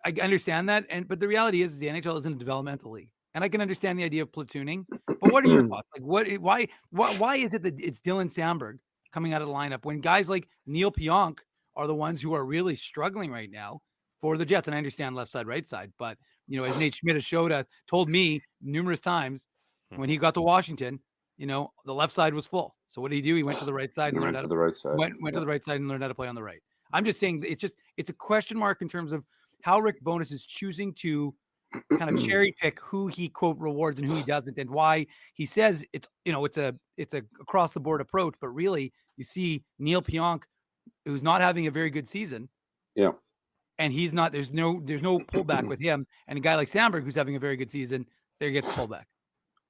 I understand that. But the reality is the NHL isn't a developmental league. And I can understand the idea of platooning, but what are your thoughts? Like why is it that it's Dylan Samberg coming out of the lineup when guys like Neil Pionk are the ones who are really struggling right now for the Jets? And I understand left side, right side, but as Nate Schmidt has told me numerous times, when he got to Washington, the left side was full. So what did he do? He went to the right side and learned to the right side. Went to the right side and learned how to play on the right. I'm just saying it's a question mark in terms of how Rick Bowness is choosing to kind of cherry pick who he quote rewards and who he doesn't, and why he says it's a across the board approach, but really you see Neil Pionk, who's not having a very good season. Yeah. And he's not, there's no pullback with him. And a guy like Samberg, who's having a very good season, there gets pullback.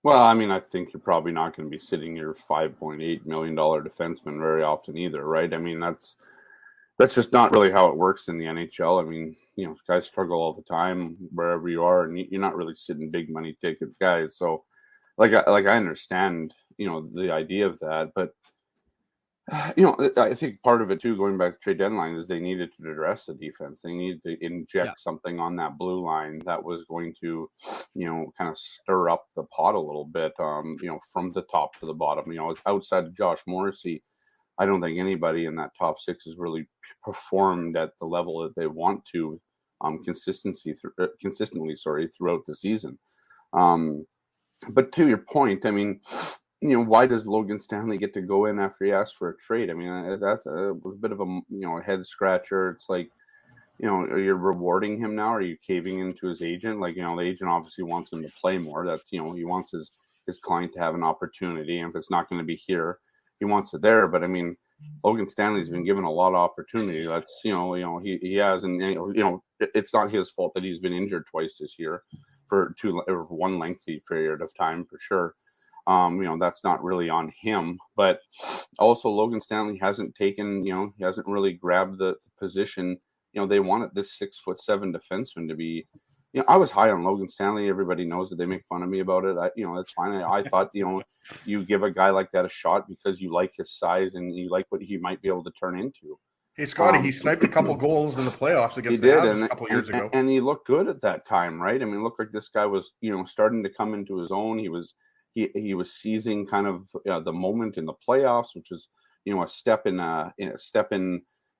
Well, I think you're probably not going to be sitting your $5.8 million defenseman very often either, right? That's just not really how it works in the NHL. Guys struggle all the time wherever you are, and you're not really sitting big money tickets guys. So I understand, the idea of that, but I think part of it too, going back to trade deadline, is they needed to address the defense. They needed to inject something on that blue line that was going to, kind of stir up the pot a little bit, from the top to the bottom. Outside of Josh Morrissey, I don't think anybody in that top 6 has really performed at the level that they want to consistently throughout the season. But to your point, I mean, why does Logan Stanley get to go in after he asked for a trade? I mean, that's a bit of a a head scratcher. It's like, are you rewarding him now? Are you caving into his agent? Like, the agent obviously wants him to play more. That's, he wants his client to have an opportunity. And if it's not going to be here, he wants it there. But I mean, Logan Stanley's been given a lot of opportunity. That's, he has, and it's not his fault that he's been injured twice this year for one lengthy period of time, for sure. That's not really on him, but also Logan Stanley hasn't taken, he hasn't really grabbed the position. They wanted this 6'7" defenseman to be, I was high on Logan Stanley. Everybody knows that. They make fun of me about it. That's fine. I thought, you give a guy like that a shot because you like his size and you like what he might be able to turn into. Hey, Scotty, he sniped a couple goals in the playoffs against the Habs a couple years ago. And he looked good at that time, right? I mean, it looked like this guy was, starting to come into his own. He was seizing kind of the moment in the playoffs, which is, a step in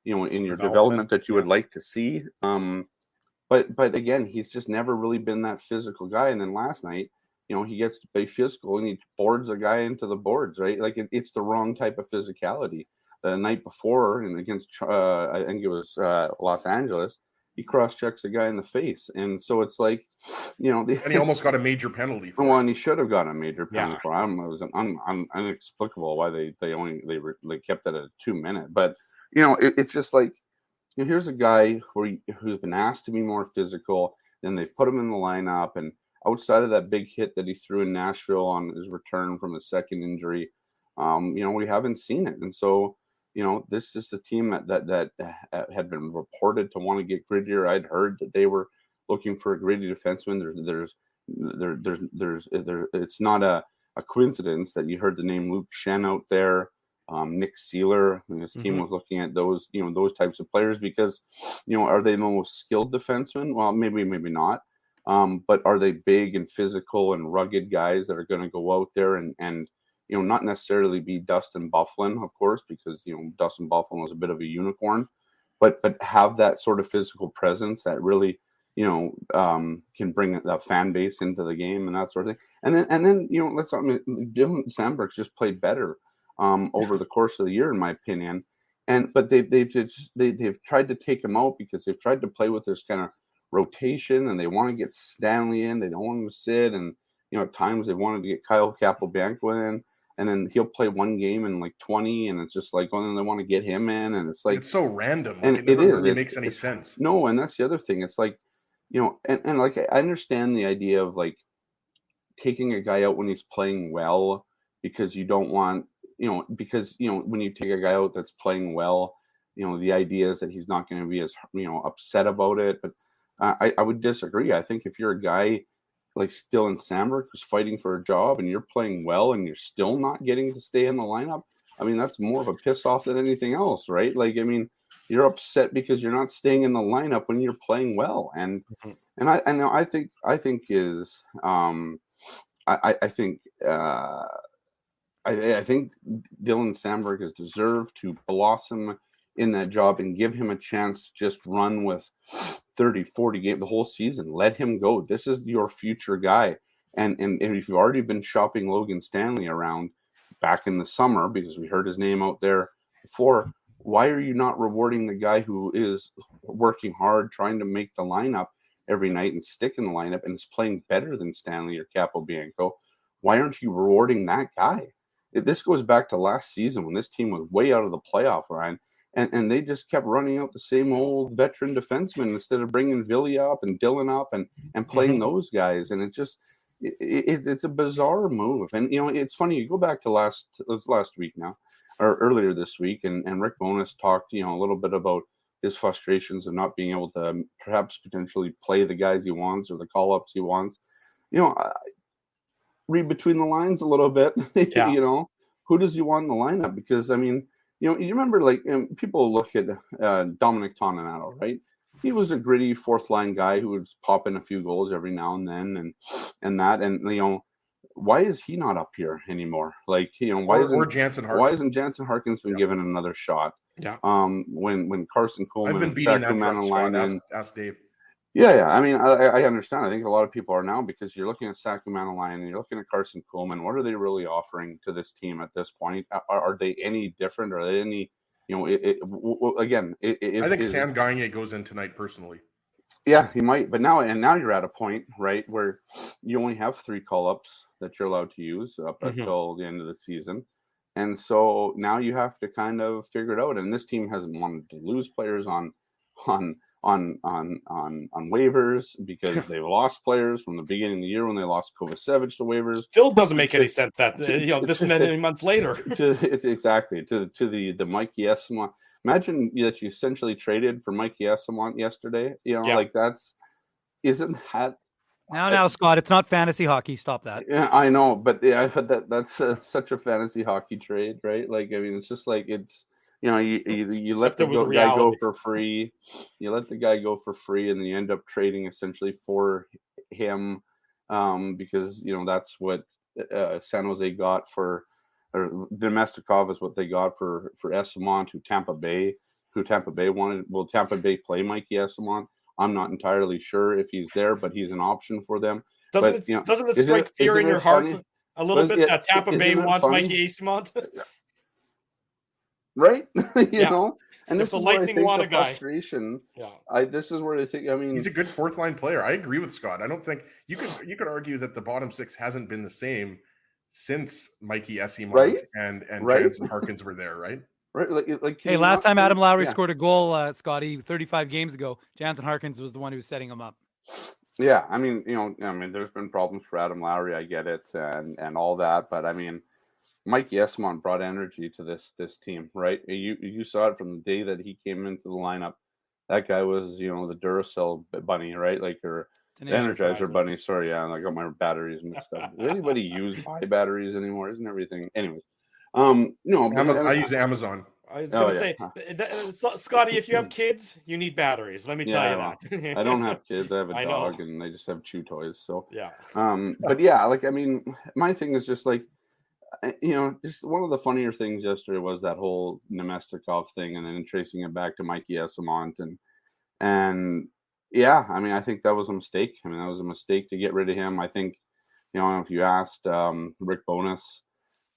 your development that you would like to see. But again, he's just never really been that physical guy. And then last night, he gets to play physical and he boards a guy into the boards, right? Like it's the wrong type of physicality. The night before, and against I think it was Los Angeles, he cross-checks a guy in the face, and so it's like, and he almost got a major penalty for and he should have gotten a major penalty for him. It was inexplicable why they kept it at a 2-minute. But it's just like, here's a guy who's been asked to be more physical, then they put him in the lineup, and outside of that big hit that he threw in Nashville on his return from his second injury, we haven't seen it, and so. This is a team that had been reported to want to get grittier. I'd heard that they were looking for a gritty defenseman. It's not a coincidence that you heard the name Luke Shen out there, Nick Seeler, and his team was looking at those, those types of players because, are they the most skilled defensemen? Well, maybe not. But are they big and physical and rugged guys that are going to go out there and not necessarily be Dustin Byfuglien, of course, because, Dustin Byfuglien was a bit of a unicorn, but have that sort of physical presence that really, can bring the fan base into the game and that sort of thing. And then Dylan Samberg's just played better over the course of the year, in my opinion. But they've tried to take him out because they've tried to play with this kind of rotation and they want to get Stanley in. They don't want him to sit. And, at times they wanted to get Kyle Capelbianco in. And then he'll play one game in like 20, and it's just like, then they want to get him in, and it's like it's so random, and it never really makes any sense. No, and that's the other thing. It's like, and like I understand the idea of like taking a guy out when he's playing well because you don't want, because when you take a guy out that's playing well, the idea is that he's not going to be as upset about it. But I would disagree. I think if you're a guy like Dylan Samberg who's fighting for a job and you're playing well and you're still not getting to stay in the lineup, I mean, that's more of a piss off than anything else, right? Like, I mean, you're upset because you're not staying in the lineup when you're playing well. And I think Dylan Samberg has deserved to blossom in that job and give him a chance to just run with 30, 40 games the whole season. Let him go. This is your future guy. And if you've already been shopping Logan Stanley around back in the summer because we heard his name out there before, why are you not rewarding the guy who is working hard, trying to make the lineup every night and stick in the lineup and is playing better than Stanley or Capelbianco? Why aren't you rewarding that guy? This goes back to last season when this team was way out of the playoff line. And they just kept running out the same old veteran defensemen instead of bringing Villy up and Dylan up and playing those guys. And it's a bizarre move. And, it's funny. You go back to last week now or earlier this week. And Rick Bowness talked, a little bit about his frustrations of not being able to perhaps potentially play the guys he wants or the call-ups he wants. Read between the lines a little bit. Yeah. Who does he want in the lineup? Because, I mean, you remember, like, people look at Dominic Toninato, right? He was a gritty fourth line guy who would pop in a few goals every now and then, and that, and why is he not up here anymore? Like, why or Jansen Harkins. Why isn't Jansen Harkins been given another shot? Yeah. When Carson Coleman, I've been beating that drum, Scott. Ask Dave. Yeah. I mean, I understand. I think a lot of people are now, because you're looking at Sacramento-Lion and you're looking at Carson Coleman. What are they really offering to this team at this point? Are they any different? Are they any? I think Sam Gagner goes in tonight personally. Yeah, he might. But now you're at a point, right, where you only have 3 call-ups that you're allowed to use up until the end of the season. And so now you have to kind of figure it out. And this team hasn't wanted to lose players on waivers, because they've lost players from the beginning of the year when they lost Kovacevic to waivers. Still doesn't make any sense that this many months later. Exactly to the Mikey Eyssimont. Imagine that you essentially traded for Mikey Eyssimont yesterday. Like isn't that? Now, Scott, it's not fantasy hockey. Stop that. Yeah, I know, but that's such a fantasy hockey trade, right? Like, I mean, it's just like it's. You let the guy go for free. You let the guy go for free, and then you end up trading essentially for him, because that's what San Jose got for, or Domestikov is what they got for Eyssimont, who Tampa Bay wanted. Will Tampa Bay play Mikey Eyssimont? I'm not entirely sure if he's there, but he's an option for them. Doesn't it strike fear in your heart a little bit that Tampa Bay wants Mikey Eyssimont? Right? you know, and if this the is Lightning where I want think a the guy. frustration. Yeah. This is where I think. I mean, he's a good 4th line player. I agree with Scott. I don't think you could argue that the bottom 6 hasn't been the same since Mikey Eyssimont and Jansen Harkins were there, right? Right. Like hey, last time Adam Lowry scored a goal, Scotty, 35 games ago, Jansen Harkins was the one who was setting him up. Yeah, I mean, there's been problems for Adam Lowry. I get it, and all that, but I mean, Mikey Eyssimont brought energy to this team, right? You saw it from the day that he came into the lineup. That guy was, the Duracell bunny, right? Like, or Energizer bunny. Sorry, yeah, I got my batteries mixed up. Does anybody use batteries anymore? Isn't everything? Anyways, I use Amazon. I was going to say, Scotty, if you have kids, you need batteries. Let me tell you that. I don't have kids. I have a dog, and they just have chew toys. So yeah. But yeah, like, I mean, my thing is just like, just one of the funnier things yesterday was that whole Nemestikov thing, and then tracing it back to Mikey Eyssimont, and yeah, I mean, I think that was a mistake. I mean, that was a mistake to get rid of him. I think, if you asked Rick Bowness,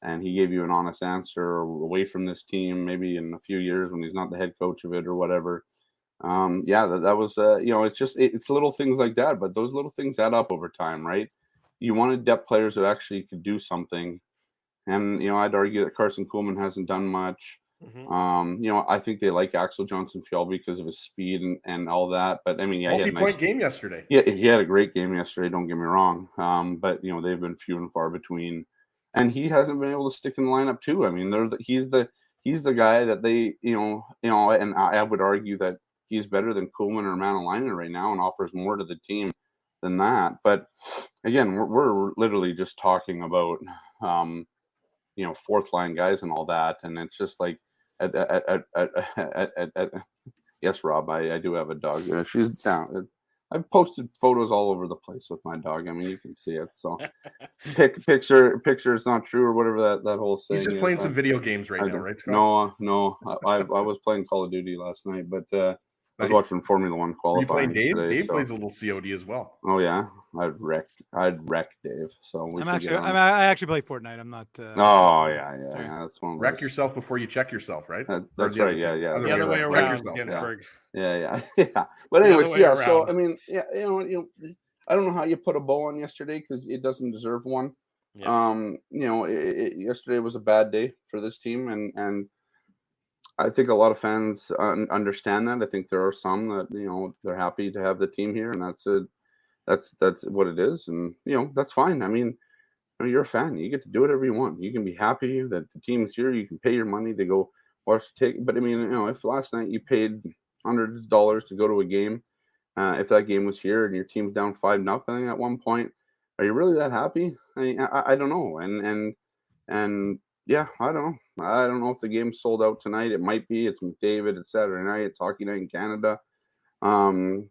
and he gave you an honest answer, away from this team, maybe in a few years when he's not the head coach of it or whatever. That was, it's little things like that, but those little things add up over time, right? You wanted depth players that actually could do something. And, I'd argue that Carson Coleman hasn't done much. I think they like Axel Johnson-Fjell because of his speed and all that. But, I mean, yeah, multi-point game yesterday. Yeah, he had a great game yesterday, don't get me wrong. But, they've been few and far between. And he hasn't been able to stick in the lineup too. I mean, he's the guy that they, and I would argue that he's better than Coleman or Manalainen right now and offers more to the team than that. But again, we're literally just talking about, 4th line guys and all that. And it's just like, yes, Rob, I do have a dog. She's down. I've posted photos all over the place with my dog. I mean, you can see it. So picture is not true or whatever that whole thing. He's just playing some video games right now, right, Scott? No. I was playing Call of Duty last night, but I was watching Formula One qualifying. You playing Dave? Today, Dave plays a little COD as well. Oh yeah, I'd wreck Dave. So I actually play Fortnite. I'm not. Oh yeah. That's one. Wreck yourself before you check yourself, right? That's right. Yeah. The other way around. Ginsburg. Yeah. But anyways, yeah. So I mean, yeah, I don't know how you put a bow on yesterday because it doesn't deserve one. Yeah. Yesterday was a bad day for this team, and I think a lot of fans understand that. I think there are some that they're happy to have the team here, and that's what it is, and that's fine. I mean, you're a fan; you get to do whatever you want. You can be happy that the team's here. You can pay your money to go watch the ticket. But I mean, if last night you paid hundreds of dollars to go to a game, if that game was here and your team's down 5-0 at one point, are you really that happy? I don't know, and yeah, I don't know. I don't know if the game's sold out tonight. It might be. It's McDavid. It's Saturday night. It's hockey night in Canada.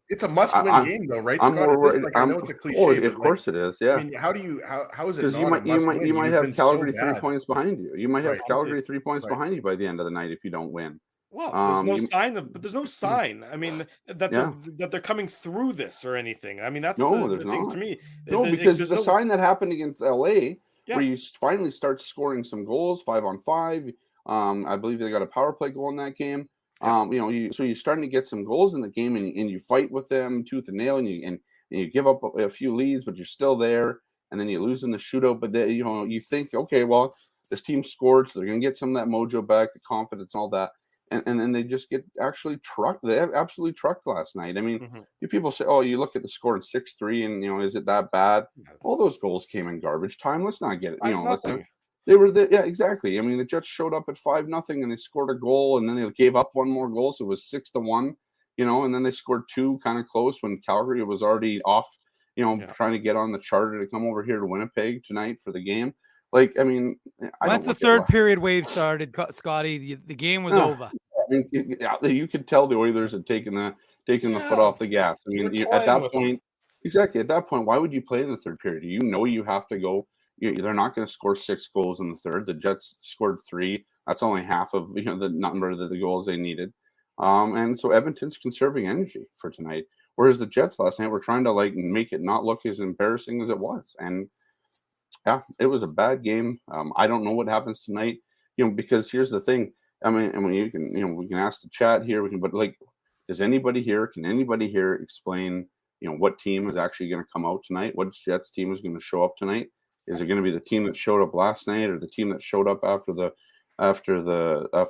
It's a must-win I'm game, though, right, I'm Scott? more Is this worried. like, I know it's a Oh, cliche, of but like, course it is. I Yeah. mean, how is it Because not a must-win? you might You've have been so Calgary 3 bad, points behind you. You might have right? Calgary 3 points Right. behind you by the end of the night if you don't win. Well, there's no You sign of, but there's no sign. I mean, yeah. that they're coming through this or anything. I mean, that's No, the there's thing for not. me. No, because There's the no, sign that happened against LA, yeah, where you finally start scoring some goals, 5-on-5. I believe they got a power play goal in that game. yeah. So you're starting to get some goals in the game, and you fight with them tooth and nail, and you give up a few leads, but you're still there, and then you lose in the shootout. But you think, okay, well, this team scored, so they're going to get some of that mojo back, the confidence, all that. And then they just get actually trucked. They have absolutely trucked last night. I mean, Mhm. you people say, oh, you look at the score at 6-3, and is it that bad? All those goals came in garbage time. Let's not get it. 5-0. They were there. Yeah, exactly. I mean, the Jets showed up at 5-0, and they scored a goal, and then they gave up one more goal, so it was 6-1. And then they scored two kind of close when Calgary was already off. Yeah. Trying to get on the charter to come over here to Winnipeg tonight for the game. Like, I mean, Once the third period wave started, Scotty, the game was over. I mean, you could tell the Oilers had taken the foot off the gas. I mean, at that point, exactly at that point, why would you play in the third period? You have to go. They're not going to score 6 goals in the third. The Jets scored 3. That's only half of the number of the goals they needed. And so Edmonton's conserving energy for tonight, whereas the Jets last night were trying to make it not look as embarrassing as it was. And yeah, it was a bad game. I don't know what happens tonight, because here's the thing. I mean, you can, we can ask the chat here. But can anybody here explain, what team is actually going to come out tonight? What Jets team is going to show up tonight? Is it going to be the team that showed up last night, or the team that showed up after the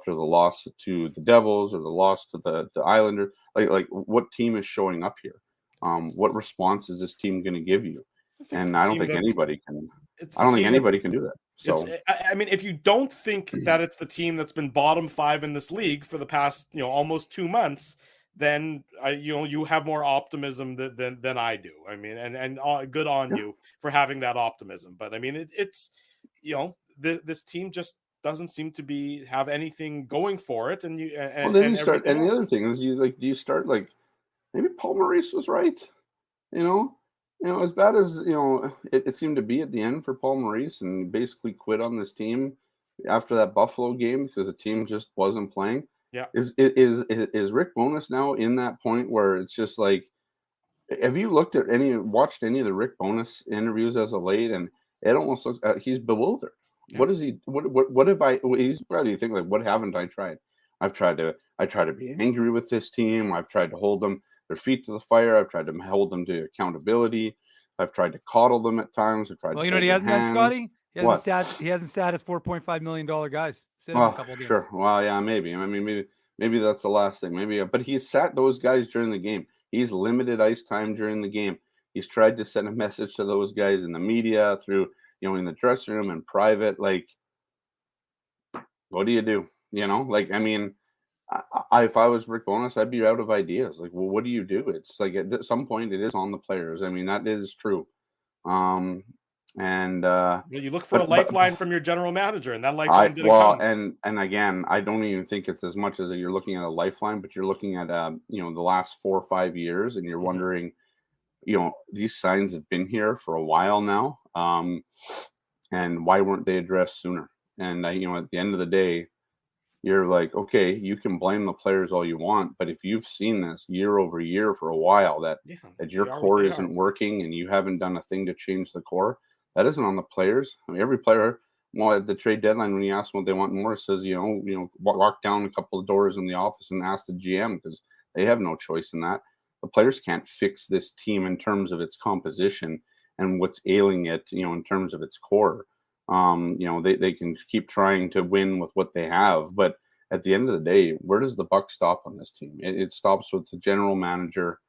loss to the Devils, or the loss to the Islanders? Like what team is showing up here? What response is this team going to give you? And I don't think anybody can. I don't think anybody can do that. So I mean, if you don't think that it's the team that's been bottom 5 in this league for the past almost 2 months, then you have more optimism than I do. I mean, and good on you for having that optimism. But I mean, it's this team just doesn't seem to have anything going for it. And then you start. And the other thing is, you start maybe Paul Maurice was right. As bad as it seemed to be at the end for Paul Maurice, and basically quit on this team after that Buffalo game because the team just wasn't playing. Yeah. Is Rick Bowness now in that point where it's just like, have you watched any of the Rick Bowness interviews as of late? And it almost looks he's bewildered. Yeah. What is he? What have I? He's probably think what haven't I tried? I try to be angry with this team. I've tried to hold them their feet to the fire. I've tried to hold them to accountability. I've tried to coddle them at times. I've tried. Well, what he hasn't done, Scotty. He hasn't sat his $4.5 million guys. Sitting a couple of games. Sure. Well, yeah, maybe. I mean, maybe that's the last thing. Maybe, but he's sat those guys during the game. He's limited ice time during the game. He's tried to send a message to those guys in the media, through in the dressing room and private. Like, what do you do? I mean, if I was Rick Bowness, I'd be out of ideas. Like, well, what do you do? It's like at some point it is on the players. I mean, that is true. And you look for a lifeline from your general manager, and that lifeline didn't come. And again, I don't even think it's as much as you're looking at a lifeline, but you're looking at the last 4 or 5 years, and you're wondering, these signs have been here for a while now, and why weren't they addressed sooner? And at the end of the day, you're like, okay, you can blame the players all you want, but if you've seen this year over year for a while that your core isn't working and you haven't done a thing to change the core, that isn't on the players. I mean, every player, at the trade deadline, when you ask them what they want more, says, walk down a couple of doors in the office and ask the GM, because they have no choice in that. The players can't fix this team in terms of its composition and what's ailing it, in terms of its core. They can keep trying to win with what they have, but at the end of the day, where does the buck stop on this team? It stops with the general manager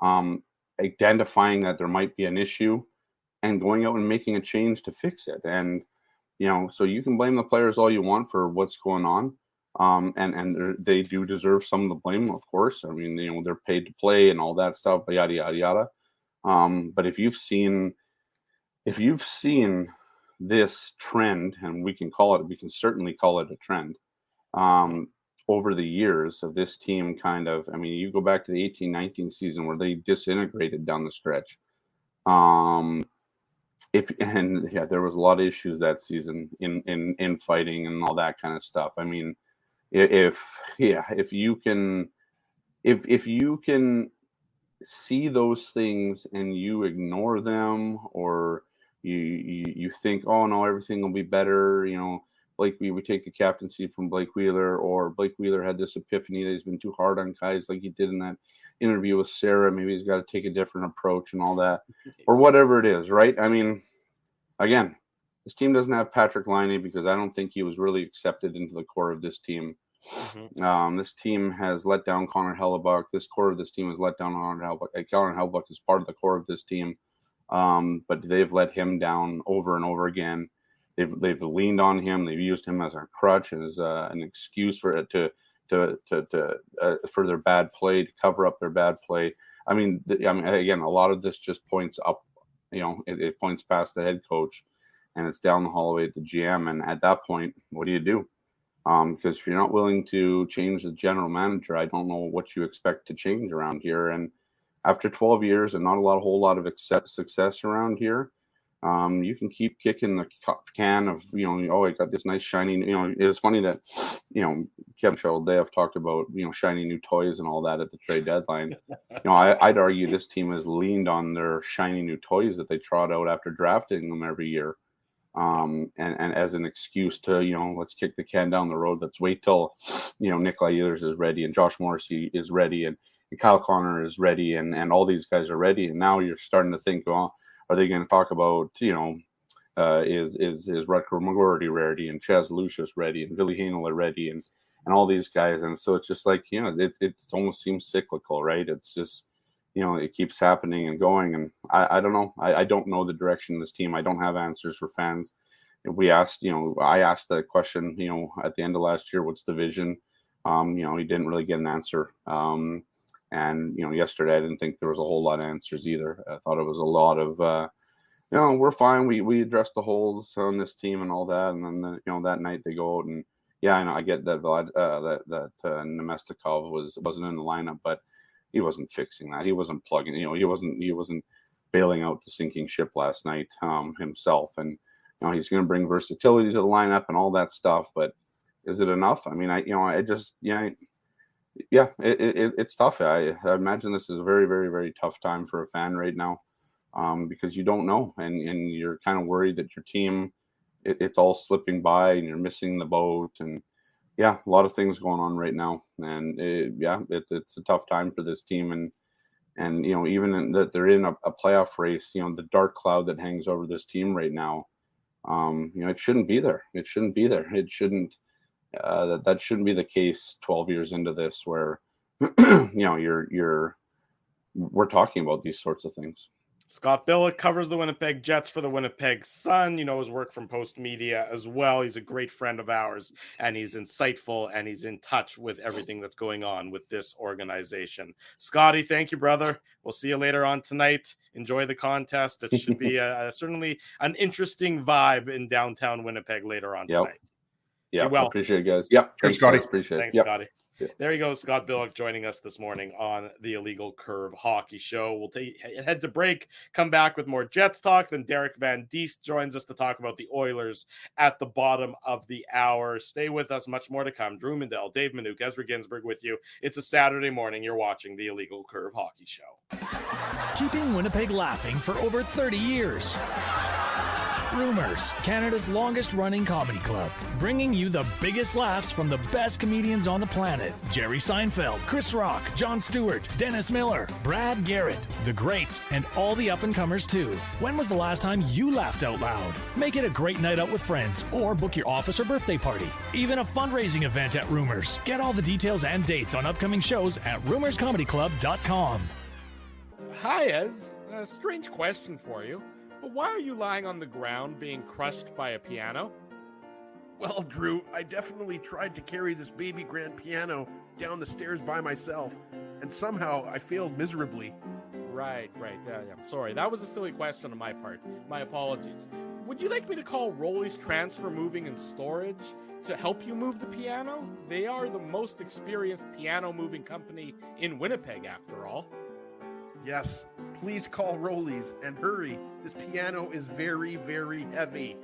identifying that there might be an issue and going out and making a change to fix it. And so you can blame the players all you want for what's going on, and they do deserve some of the blame, of course. I mean, they're paid to play and all that stuff, but yada yada yada. But if you've seen this trend, and we can certainly call it a trend, over the years of this team kind of, I mean, you go back to the 18-19 season where they disintegrated down the stretch. There was a lot of issues that season in fighting and all that kind of stuff. I mean, if you can see those things and you ignore them, or you think, oh no, everything will be better, like we take the captaincy from Blake Wheeler, or Blake Wheeler had this epiphany that he's been too hard on guys like he did in that interview with Sarah. Maybe he's got to take a different approach and all that, or whatever it is, right? I mean, again, this team doesn't have Patrick Laine because I don't think he was really accepted into the core of this team. Mm-hmm. This team has let down Connor Hellebuyck. This core of this team has let down Connor Hellebuyck. Connor Hellebuyck is part of the core of this team, but they've let him down over and over again. They've leaned on him. They've used him as a crutch and as an excuse for it for their bad play, to cover up their bad play. I mean, again, a lot of this just points up. It points past the head coach, and it's down the hallway at the GM. And at that point, what do you do? Because if you're not willing to change the general manager, I don't know what you expect to change around here. And after 12 years and not a whole lot of success around here, you can keep kicking the can of, I got this nice shiny, it's funny that, Kevin Cheveldayoff talked about, shiny new toys and all that at the trade deadline. I'd argue this team has leaned on their shiny new toys that they trot out after drafting them every year. And as an excuse to, let's kick the can down the road. Let's wait till, Nikolai Ehlers is ready and Josh Morrissey is ready and Kyle Connor is ready and all these guys are ready. And now you're starting to think, well, are they going to talk about, is Rutger McGroarty ready and Chaz Lucius ready and Billy Hanel ready and all these guys. And so it's just like, it almost seems cyclical, right? It's just, it keeps happening and going. And I don't know. I don't know the direction of this team. I don't have answers for fans. I asked the question, at the end of last year, what's the vision? He didn't really get an answer. And yesterday I didn't think there was a whole lot of answers either. I thought it was a lot of, we're fine. We addressed the holes on this team and all that. And then, that night they go out and I get that Nemestikov wasn't in the lineup, but he wasn't fixing that. He wasn't plugging. He wasn't bailing out the sinking ship last night himself. And he's going to bring versatility to the lineup and all that stuff. But is it enough? I mean, it's tough. I imagine this is a very, very, very tough time for a fan right now, because you don't know, and you're kind of worried that your team, it's all slipping by and you're missing the boat, and a lot of things going on right now, and it's a tough time for this team, and even that they're in a playoff race, the dark cloud that hangs over this team right now, it shouldn't be there. It shouldn't be there. It shouldn't. That shouldn't be the case 12 years into this, where we're talking about these sorts of things. Scott Billeck covers the Winnipeg Jets for the Winnipeg Sun. His work from Post Media as well. He's a great friend of ours, and he's insightful, and he's in touch with everything that's going on with this organization. Scotty, thank you, brother. We'll see you later on tonight. Enjoy the contest. It should be certainly an interesting vibe in downtown Winnipeg later on tonight. Yeah, well, appreciate it, guys. Yep. Thanks, Scotty. Appreciate it. Thanks, Scotty. Yeah. There you go, Scott Billeck joining us this morning on the Illegal Curve Hockey Show. We'll head to break, come back with more Jets talk. Then Derek Van Diest joins us to talk about the Oilers at the bottom of the hour. Stay with us. Much more to come. Drew Mandel, Dave Minuk, Ezra Ginsburg with you. It's a Saturday morning. You're watching the Illegal Curve Hockey Show. Keeping Winnipeg laughing for over 30 years. Rumors, Canada's longest-running comedy club, bringing you the biggest laughs from the best comedians on the planet. Jerry Seinfeld, Chris Rock, Jon Stewart, Dennis Miller, Brad Garrett, the greats, and all the up-and-comers too. When was the last time you laughed out loud? Make it a great night out with friends, or book your office or birthday party. Even a fundraising event at Rumors. Get all the details and dates on upcoming shows at rumorscomedyclub.com. Hi, Ez. A strange question for you. But why are you lying on the ground being crushed by a piano? Well, Drew, I definitely tried to carry this baby grand piano down the stairs by myself, and somehow I failed miserably. Right. Yeah, sorry. That was a silly question on my part. My apologies. Would you like me to call Rolly's Transfer Moving and Storage? to help you move the piano. They are the most experienced piano moving company in Winnipeg, after all. Yes, please call Rollies and hurry. This piano is very, very heavy.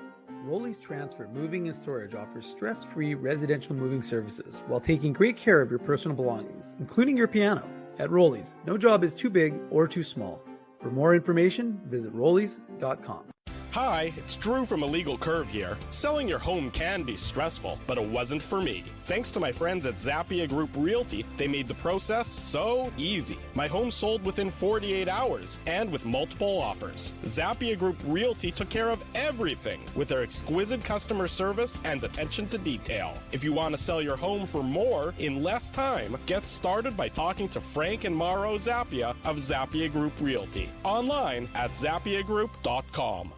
Rollies Transfer Moving and Storage offers stress-free residential moving services while taking great care of your personal belongings, including your piano. At Rollies, no job is too big or too small. For more information, visit rollies.com. Hi, it's Drew from Illegal Curve here. Selling your home can be stressful, but it wasn't for me. Thanks to my friends at Zappia Group Realty, they made the process so easy. My home sold within 48 hours and with multiple offers. Zappia Group Realty took care of everything with their exquisite customer service and attention to detail. If you want to sell your home for more in less time, get started by talking to Frank and Mauro Zappia of Zappia Group Realty. Online at zappiagroup.com.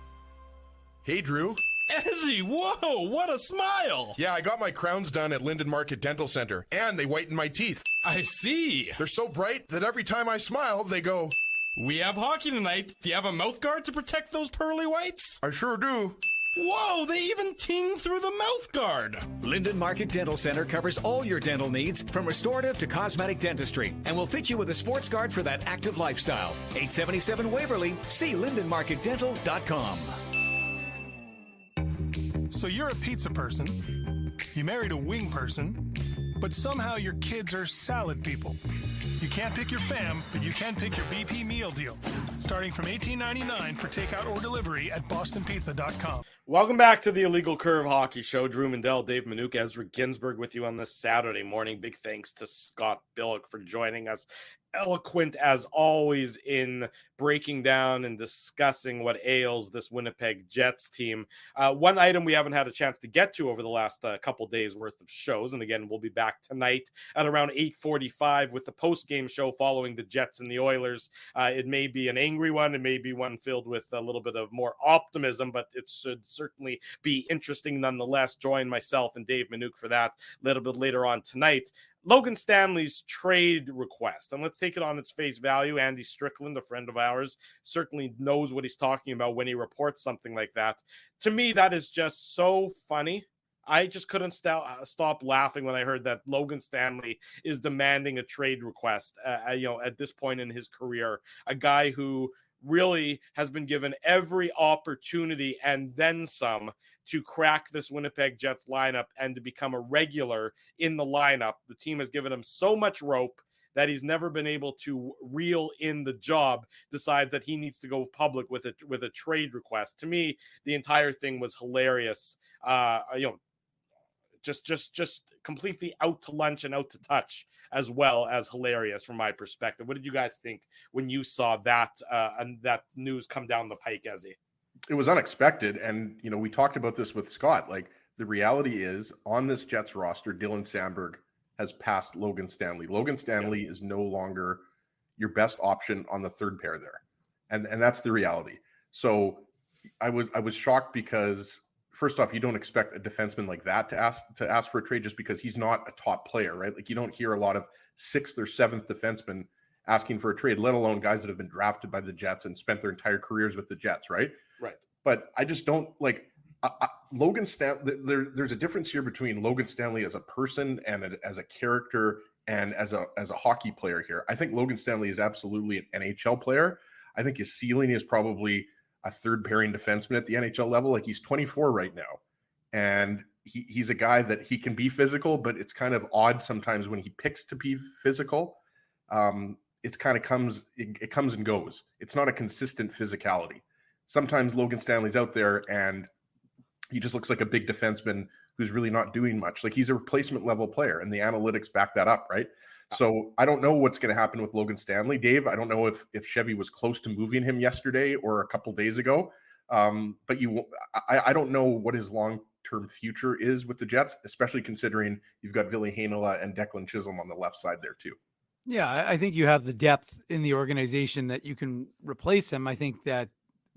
Hey, Drew. Ezzy, whoa, what a smile! Yeah, I got my crowns done at Linden Market Dental Center, and they whitened my teeth. I see. They're so bright that every time I smile, they go, "We have hockey tonight. Do you have a mouth guard to protect those pearly whites?" I sure do. Whoa, they even ting through the mouth guard. Linden Market Dental Center covers all your dental needs, from restorative to cosmetic dentistry, and will fit you with a sports guard for that active lifestyle. 877 Waverly. See lindenmarketdental.com. So you're a pizza person, you married a wing person, but somehow your kids are salad people. You can't pick your fam, but you can pick your BP meal deal, starting from $18.99 for takeout or delivery at bostonpizza.com. Welcome back to the Illegal Curve Hockey Show. Drew Mandel, Dave Minuk, Ezra Ginsburg with you on this Saturday morning. Big thanks to Scott Billick for joining us. Eloquent as always in breaking down and discussing what ails this Winnipeg Jets team. One item we haven't had a chance to get to over the last couple days worth of shows, and again, we'll be back tonight at around 8:45 with the post-game show following the Jets and the Oilers. It may be an angry one, it may be one filled with a little bit of more optimism, but it should certainly be interesting nonetheless. Join myself and Dave Minuk for that a little bit later on tonight. Logan Stanley's trade request, and let's take it on its face value. Andy Strickland, a friend of ours, certainly knows what he's talking about when he reports something like that. To me, that is just so funny. I just couldn't stop laughing when I heard that Logan Stanley is demanding a trade request. At this point in his career, a guy who really has been given every opportunity and then some to crack this Winnipeg Jets lineup and to become a regular in the lineup. The team has given him so much rope that he's never been able to reel in the job, decides that he needs to go public with a trade request. To me, the entire thing was hilarious. Just completely out to lunch and out to touch, as well as hilarious from my perspective. What did you guys think when you saw that and that news come down the pike, Ezzy? It was unexpected. And, we talked about this with Scott. Like, the reality is, on this Jets roster, Dylan Sandberg has passed Logan Stanley. Logan Stanley is no longer your best option on the third pair there. And that's the reality. So I was shocked because, first off, you don't expect a defenseman like that to ask for a trade just because he's not a top player, right? Like, you don't hear a lot of sixth or seventh defensemen asking for a trade, let alone guys that have been drafted by the Jets and spent their entire careers with the Jets, right? Right. But I just don't like Logan Stanley. There's a difference here between Logan Stanley as a person and as a character and as a hockey player here. I think Logan Stanley is absolutely an NHL player. I think his ceiling is probably a third pairing defenseman at the NHL level. Like, he's 24 right now. And he's a guy that he can be physical, but it's kind of odd sometimes when he picks to be physical. It comes and goes. It's not a consistent physicality. Sometimes Logan Stanley's out there and he just looks like a big defenseman who's really not doing much. Like, he's a replacement level player, and the analytics back that up, right? So I don't know what's going to happen with Logan Stanley. Dave, I don't know if Chevy was close to moving him yesterday or a couple days ago. But I don't know what his long-term future is with the Jets, especially considering you've got Ville Heinola and Declan Chisholm on the left side there too. Yeah, I think you have the depth in the organization that you can replace him. I think that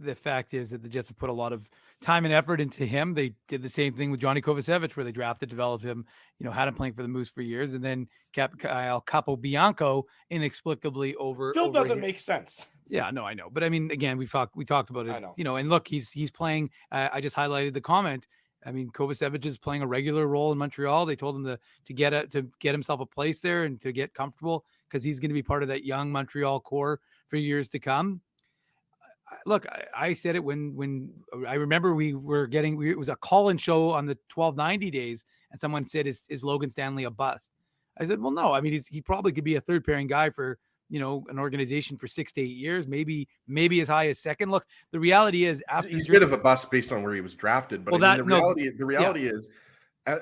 the fact is that the Jets have put a lot of time and effort into him. They did the same thing with Johnny Kovacevic, where they drafted, developed him, had him playing for the Moose for years, and then Kyle Capobianco inexplicably Still doesn't make sense. Yeah, no, I know. But I mean, again, we talked about it, and look, he's playing. I just highlighted the comment. I mean, Kovacevic is playing a regular role in Montreal. They told him to get himself a place there and to get comfortable because he's going to be part of that young Montreal core for years to come. Look, I said it when I remember it was a call-in show on the 1290 days, and someone said, "Is Logan Stanley a bust?" I said, "Well, no. I mean, he probably could be a third pairing guy for an organization for 6 to 8 years, maybe as high as second." Look, the reality is he's a bit of a bust based on where he was drafted, but well, the reality is,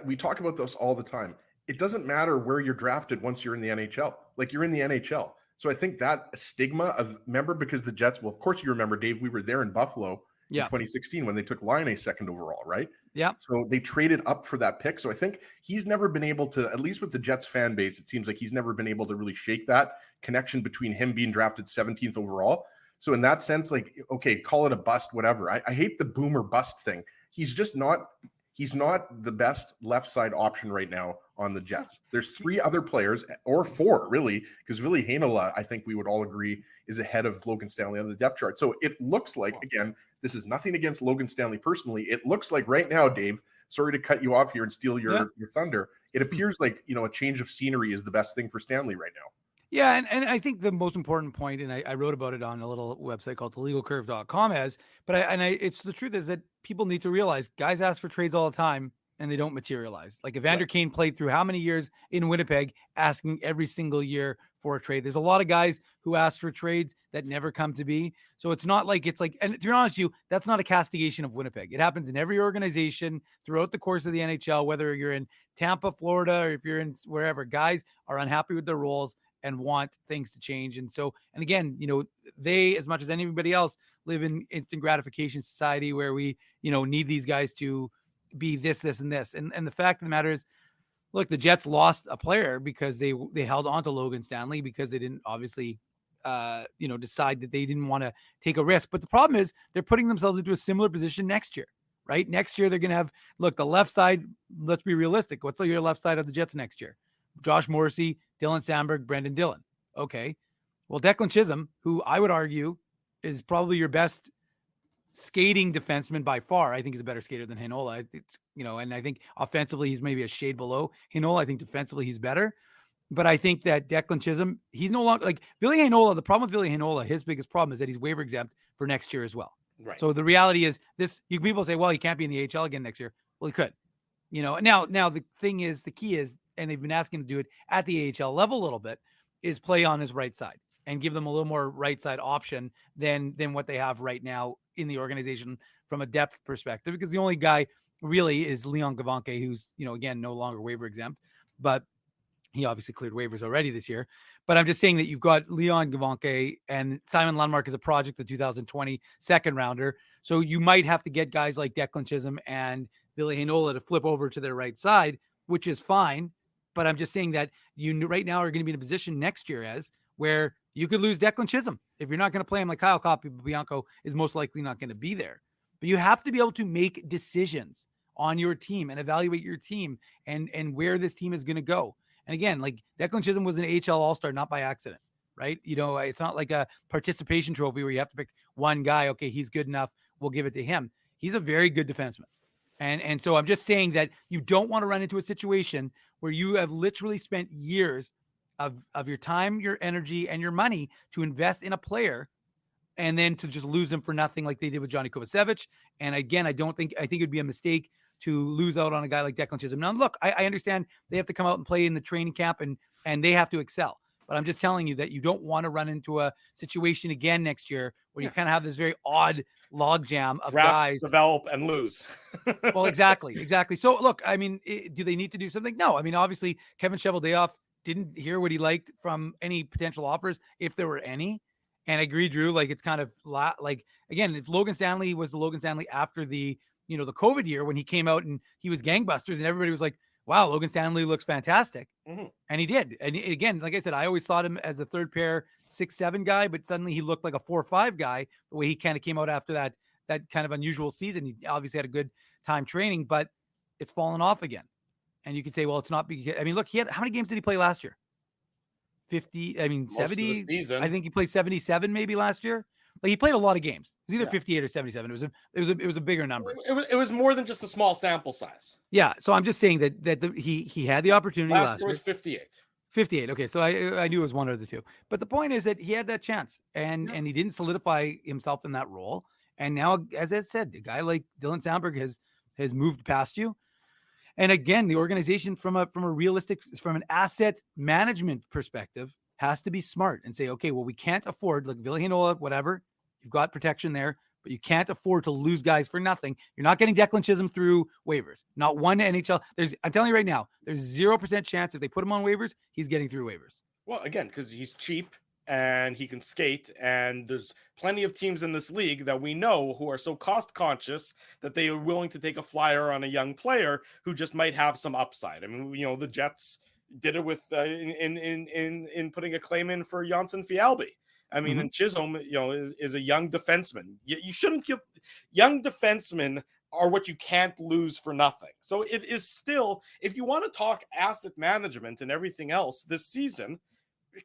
we talk about this all the time. It doesn't matter where you're drafted once you're in the NHL. Like, you're in the NHL. So I think that stigma of, remember, because the Jets, well, of course you remember, Dave, we were there in Buffalo in 2016 when they took Laine second overall, right? Yeah. So they traded up for that pick. So I think he's never been able to, at least with the Jets fan base, it seems like he's never been able to really shake that connection between him being drafted 17th overall. So in that sense, like, okay, call it a bust, whatever. I hate the boomer bust thing. He's not the best left side option right now on the Jets. There's 3 other players, or 4 really, because Ville Heinola, I think we would all agree, is ahead of Logan Stanley on the depth chart. So it looks like, again, this is nothing against Logan Stanley personally. It looks like right now, Dave, sorry to cut you off here and steal your thunder. It appears like, a change of scenery is the best thing for Stanley right now. Yeah, and I think the most important point, and I wrote about it on a little website called thelegalcurve.com, it's the truth is that people need to realize guys ask for trades all the time and they don't materialize. Like Evander Kane played through how many years in Winnipeg asking every single year for a trade. There's a lot of guys who ask for trades that never come to be. So it's not like and to be honest with you, that's not a castigation of Winnipeg. It happens in every organization throughout the course of the NHL, whether you're in Tampa, Florida, or if you're in wherever. Guys are unhappy with their roles and want things to change. And again, they, as much as anybody else, live in instant gratification society where we, need these guys to be this, and this. And the fact of the matter is, look, the Jets lost a player because they held on to Logan Stanley because they didn't obviously, decide that they didn't want to take a risk. But the problem is they're putting themselves into a similar position next year, right? Next year, they're going to have, the left side, let's be realistic. What's your left side of the Jets next year? Josh Morrissey, Dylan Sandberg, Brendan Dillon. Okay. Well, Declan Chisholm, who I would argue is probably your best skating defenseman by far. I think he's a better skater than Heinola. And I think offensively he's maybe a shade below Heinola. I think defensively he's better. But I think that Declan Chisholm, he's no longer Ville Heinola. The problem with Ville Heinola, his biggest problem is that he's waiver exempt for next year as well. Right. So the reality is people say, well, he can't be in the AHL again next year. Well, he could. Now the key is, and they've been asking him to do it at the AHL level a little bit, is play on his right side and give them a little more right side option than what they have right now in the organization from a depth perspective, because the only guy really is Leon Gavanke, who's, again, no longer waiver exempt, but he obviously cleared waivers already this year. But I'm just saying that you've got Leon Gavanke and Simon Lundmark is a project, the 2020 second rounder. So you might have to get guys like Declan Chisholm and Ville Heinola to flip over to their right side, which is fine. But I'm just saying that you right now are going to be in a position next year where you could lose Declan Chisholm. If you're not going to play him, like Kyle Capobianco is most likely not going to be there. But you have to be able to make decisions on your team and evaluate your team and where this team is going to go. And again, Declan Chisholm was an AHL All-Star, not by accident, right? It's not like a participation trophy where you have to pick one guy. Okay, he's good enough, we'll give it to him. He's a very good defenseman. And so I'm just saying that you don't want to run into a situation where you have literally spent years of your time, your energy, and your money to invest in a player and then to just lose him for nothing like they did with Johnny Kovacevic. And again, I think it'd be a mistake to lose out on a guy like Declan Chisholm. Now, look, I understand they have to come out and play in the training camp and they have to excel. But I'm just telling you that you don't want to run into a situation again next year where you kind of have this very odd logjam of guys develop and lose. Well, exactly. So look, I mean, do they need to do something? No. I mean, obviously Kevin Cheveldayoff didn't hear what he liked from any potential offers, if there were any. And I agree, Drew, it's kind of again, if Logan Stanley was the Logan Stanley after the COVID year when he came out and he was gangbusters and everybody was like, wow, Logan Stanley looks fantastic. Mm-hmm. And he did. And again, like I said, I always thought him as a third pair 6-7 guy, but suddenly he looked like a 4-5 guy, the way he kind of came out after that kind of unusual season. He obviously had a good time training, but it's fallen off again. And you could say, well, it's not because, I mean, look, how many games did he play last year? 50, I mean, 70. I think he played 77 maybe last year, Like he played a lot of games. It was either Yeah. 58 or 77. It was a bigger number. It was more than just a small sample size. Yeah. So I'm just saying he had the opportunity Last last year year. was 58. 58. Okay, so I knew it was one of the two. But the point is that he had that chance, and he didn't solidify himself in that role. And now, as I said, a guy like Dylan Sandberg has moved past you. And again, the organization from an asset management perspective has to be smart and say, okay, well, we can't afford, like Villahinola, whatever, you've got protection there, but you can't afford to lose guys for nothing. You're not getting Declan Chisholm through waivers. Not one NHL. I'm telling you right now, there's 0% chance if they put him on waivers, he's getting through waivers. Well, again, because he's cheap and he can skate, and there's plenty of teams in this league that we know who are so cost conscious that they are willing to take a flyer on a young player who just might have some upside. I mean, the Jets did it with in putting a claim in for Janssen Fialbi. I mean, and Chisholm, is a young defenseman. You shouldn't give young defensemen are what you can't lose for nothing. So it is still, if you want to talk asset management and everything else this season,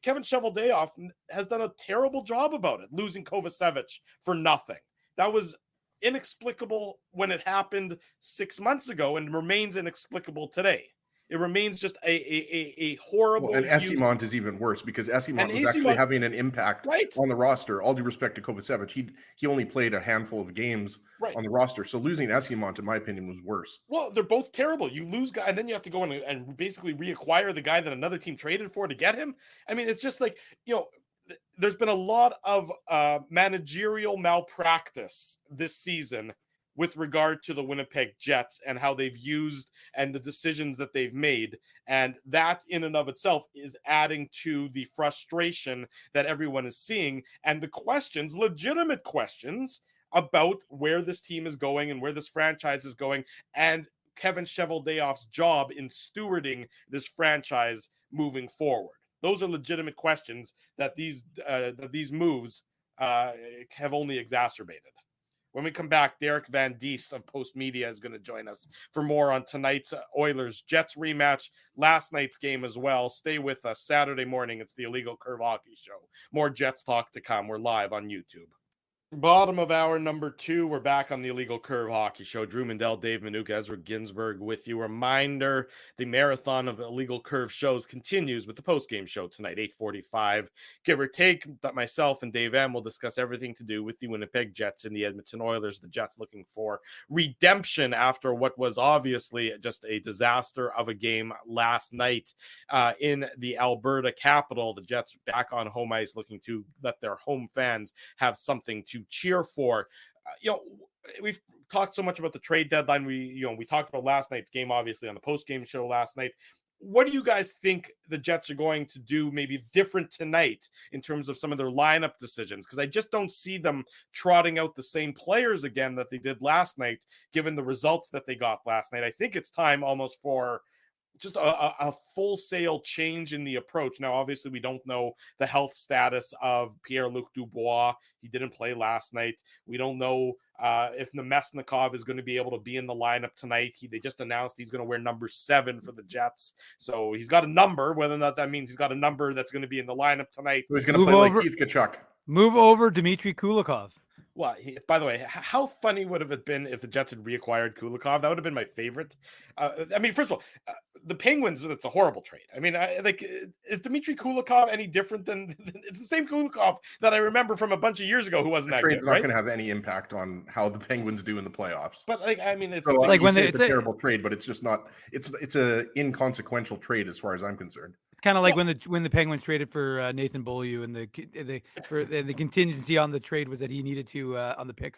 Kevin Cheveldayoff has done a terrible job about it, losing Kovacevic for nothing. That was inexplicable when it happened 6 months ago and remains inexplicable today. It remains just a horrible. And Esimont is even worse because Esimont was actually having an impact on the roster. All due respect to Kovacevic, he only played a handful of games on the roster. So losing Esimont, in my opinion, was worse. Well, they're both terrible. You lose guy, and then you have to go in and basically reacquire the guy that another team traded for to get him. I mean, it's just like, there's been a lot of managerial malpractice this season with regard to the Winnipeg Jets and how they've used and the decisions that they've made. And that in and of itself is adding to the frustration that everyone is seeing and the questions, legitimate questions about where this team is going and where this franchise is going and Kevin Cheveldayoff's job in stewarding this franchise moving forward. Those are legitimate questions that these moves have only exacerbated. When we come back, Derek Van Diest of Post Media is going to join us for more on tonight's Oilers-Jets rematch, last night's game as well. Stay with us. Saturday morning, it's the Illegal Curve Hockey Show. More Jets talk to come. We're live on YouTube. Bottom of hour number 2. We're back on the Illegal Curve Hockey Show. Drew Mandel, Dave Manuka, Ezra Ginsburg with you. Reminder, the marathon of Illegal Curve shows continues with the post-game show tonight, 8:45. Give or take, that myself and Dave M will discuss everything to do with the Winnipeg Jets and the Edmonton Oilers. The Jets looking for redemption after what was obviously just a disaster of a game last night in the Alberta capital. The Jets back on home ice looking to let their home fans have something to cheer for. We've talked so much about the trade deadline. We talked about last night's game, obviously, on the post-game show last night. What do you guys think the Jets are going to do maybe different tonight in terms of some of their lineup decisions? Because I just don't see them trotting out the same players again that they did last night, given the results that they got last night. I think it's time almost for just a full-sail change in the approach. Now, obviously, we don't know the health status of Pierre-Luc Dubois. He didn't play last night. We don't know if Nemesnikov is going to be able to be in the lineup tonight. They just announced he's going to wear number 7 for the Jets. So he's got a number. Whether or not that means he's got a number that's going to be in the lineup tonight. So he's going to play like Keith Tkachuk. Move over Dmitry Kulikov. Well, by the way, how funny would have it been if the Jets had reacquired Kulikov? That would have been my favorite. First of all, the Penguins, it's a horrible trade. I mean, is Dmitry Kulikov any different than it's the same Kulikov that I remember from a bunch of years ago who wasn't that good, trade's not going to have any impact on how the Penguins do in the playoffs. But it's so, like when it's a terrible trade, but it's just not. It's a inconsequential trade as far as I'm concerned. Kind of like when the Penguins traded for Nathan Beaulieu and the contingency on the trade was that he needed to on the pick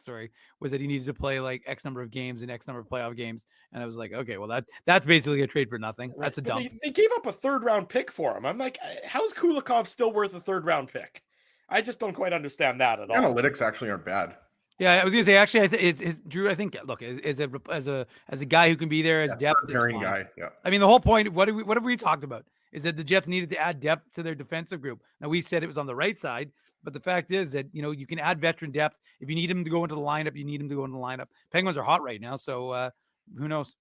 was that he needed to play like X number of games and X number of playoff games, and I was like, okay, well that's basically a trade for nothing. Right. That's a dump. They gave up a 3rd round pick for him. I'm like, how is Kulikov still worth a 3rd round pick? I just don't quite understand that at all. Analytics actually aren't bad. Yeah, I was gonna say actually, it's Drew. I think look as a guy who can be there as depth. Pairing guy. Yeah. I mean, the whole point. What have we talked about? Is that the Jets needed to add depth to their defensive group. Now, we said it was on the right side, but the fact is that, you can add veteran depth. If you need him to go into the lineup, you need him to go into the lineup. Penguins are hot right now, so who knows?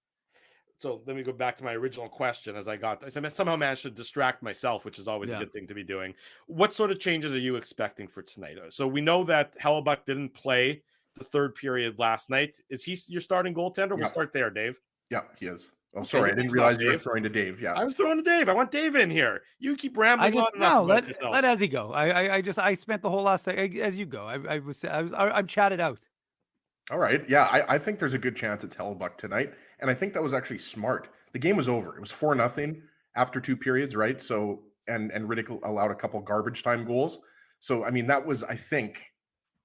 So let me go back to my original question I somehow managed to distract myself, which is always a Yeah. good thing to be doing. What sort of changes are you expecting for tonight? So we know that Hellebuck didn't play the third period last night. Is he your starting goaltender? We'll start there, Dave. Yeah, he is. Oh, Okay, sorry. I didn't realize you were Dave. throwing to Dave. Yeah. I was throwing to Dave. I want Dave in here. You keep I rambling just on enough about let yourself. Ezzy go. I spent the whole last as you go. I'm chatted out. All right. Yeah, I think there's a good chance it's Hellebuck tonight. And I think that was actually smart. The game was over. It was 4-0 after 2 periods, right? So, and Riddick allowed a couple garbage time goals. So, I mean, that was, I think,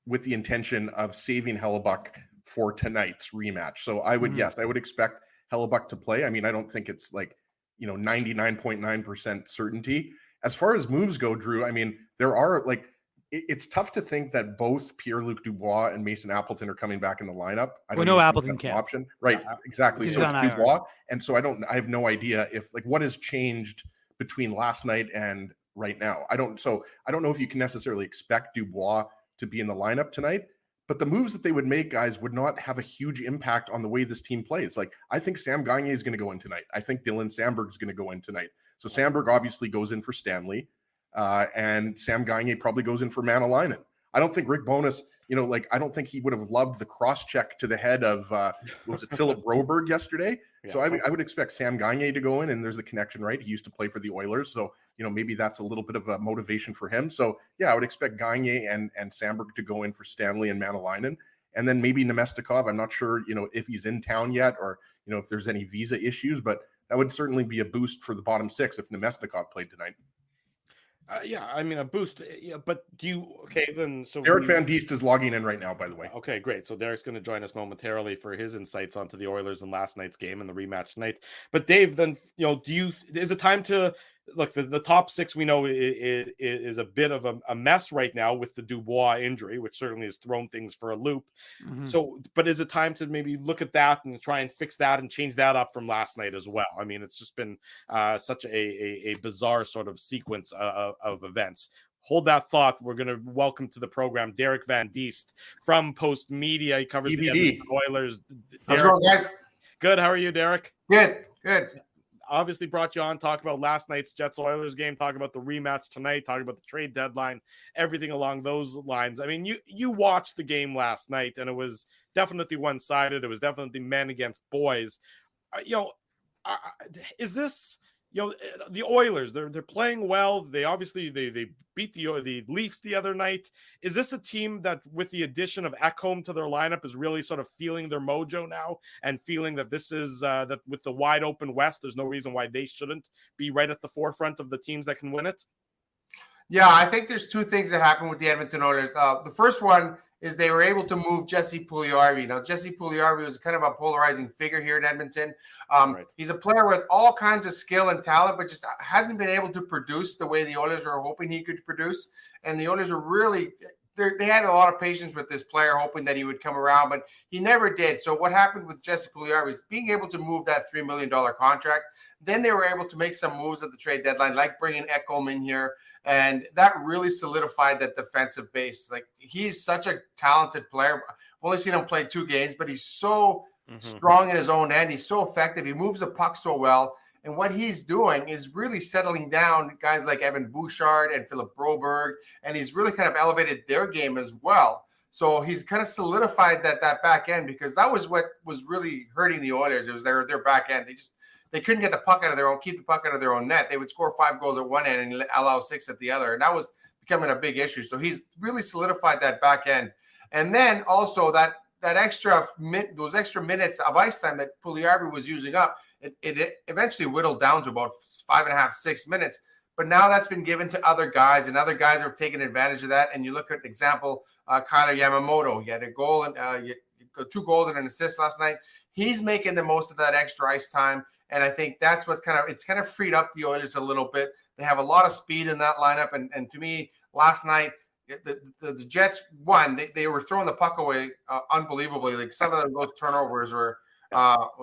with the intention of saving Hellebuck for tonight's rematch. So I would, I would expect Hellebuck to play. I mean, I don't think it's like, 99.9% certainty. As far as moves go, Drew, I mean, there are like, it's tough to think that both Pierre-Luc Dubois and Mason Appleton are coming back in the lineup. I don't know even think Appleton that's an can't. option. Right. Exactly. He's So it's on IR. Dubois. And so I have no idea if like what has changed between last night and right now. I don't know if you can necessarily expect Dubois to be in the lineup tonight, but the moves that they would make, guys, would not have a huge impact on the way this team plays. Like, I think Sam Gagner is going to go in tonight. I think Dylan Sandberg is going to go in tonight. So Sandberg obviously goes in for Stanley, and Sam Gagner probably goes in for Manalainen. I don't think Rick Bowness, I don't think he would have loved the cross check to the head of, was it Philip Broberg yesterday? Yeah. So I would expect Sam Gagner to go in, and there's the connection, right? He used to play for the Oilers. So, maybe that's a little bit of a motivation for him. So, yeah, I would expect Gagner and Sandberg to go in for Stanley and Manalainen. And then maybe Nemestikov. I'm not sure, if he's in town yet or, if there's any visa issues, but that would certainly be a boost for the bottom six if Nemestikov played tonight. Yeah, I mean, a boost. Yeah, but then so Derek Van Diest is logging in right now, by the way. Okay, great. So Derek's going to join us momentarily for his insights onto the Oilers in last night's game and the rematch tonight. But Dave, then is it time to look? The top six we know is a bit of a mess right now with the Dubois injury, which certainly has thrown things for a loop. Mm-hmm. So, but is it time to maybe look at that and try and fix that and change that up from last night as well? I mean, it's just been such a bizarre sort of sequence of events. Hold that thought. We're going to welcome to the program Derek Van Diest from Post Media. He covers the Edmonton Oilers. How's it going, guys? Good. How are you, Derek? Good. Obviously brought you on, talk about last night's Jets-Oilers game, talk about the rematch tonight, talk about the trade deadline, everything along those lines. I mean, you watched the game last night, and it was definitely one-sided. It was definitely men against boys. Is this... the Oilers, they're playing well. They obviously they beat the Leafs the other night. Is this a team that, with the addition of Ekholm to their lineup, is really sort of feeling their mojo now and feeling that this is that with the wide open West, there's no reason why they shouldn't be right at the forefront of the teams that can win it? Yeah, I think there's two things that happened with the Edmonton Oilers. The first one is they were able to move Jesse Puljujarvi. Now, Jesse Puljujarvi was kind of a polarizing figure here in Edmonton. Right. He's a player with all kinds of skill and talent, but just hasn't been able to produce the way the Oilers were hoping he could produce. And the Oilers were really they had a lot of patience with this player, hoping that he would come around, but he never did. So what happened with Jesse Puljujarvi is being able to move that $3 million contract. Then they were able to make some moves at the trade deadline, like bringing Ekholm in here. And that really solidified that defensive base. Like, he's such a talented player. I've only seen him play 2 games, but he's so strong in his own end. He's so effective. He moves the puck so well. And what he's doing is really settling down guys like Evan Bouchard and Philip Broberg. And he's really kind of elevated their game as well. So he's kind of solidified that back end, because that was what was really hurting the Oilers. It was their back end. They couldn't get the puck out of their own, keep the puck out of their own net. They would score 5 goals at one end and allow 6 at the other. And that was becoming a big issue. So he's really solidified that back end. And then also those extra minutes of ice time that Puljujarvi was using up, it eventually whittled down to about 5.5, 6 minutes. But now that's been given to other guys, and other guys have taken advantage of that. And you look at example, Kailer Yamamoto. He had a goal and 2 goals and an assist last night. He's making the most of that extra ice time. And I think that's what's kind of freed up the Oilers a little bit. They have a lot of speed in that lineup. And to me, last night, the Jets won. They were throwing the puck away unbelievably. Like, some of those turnovers were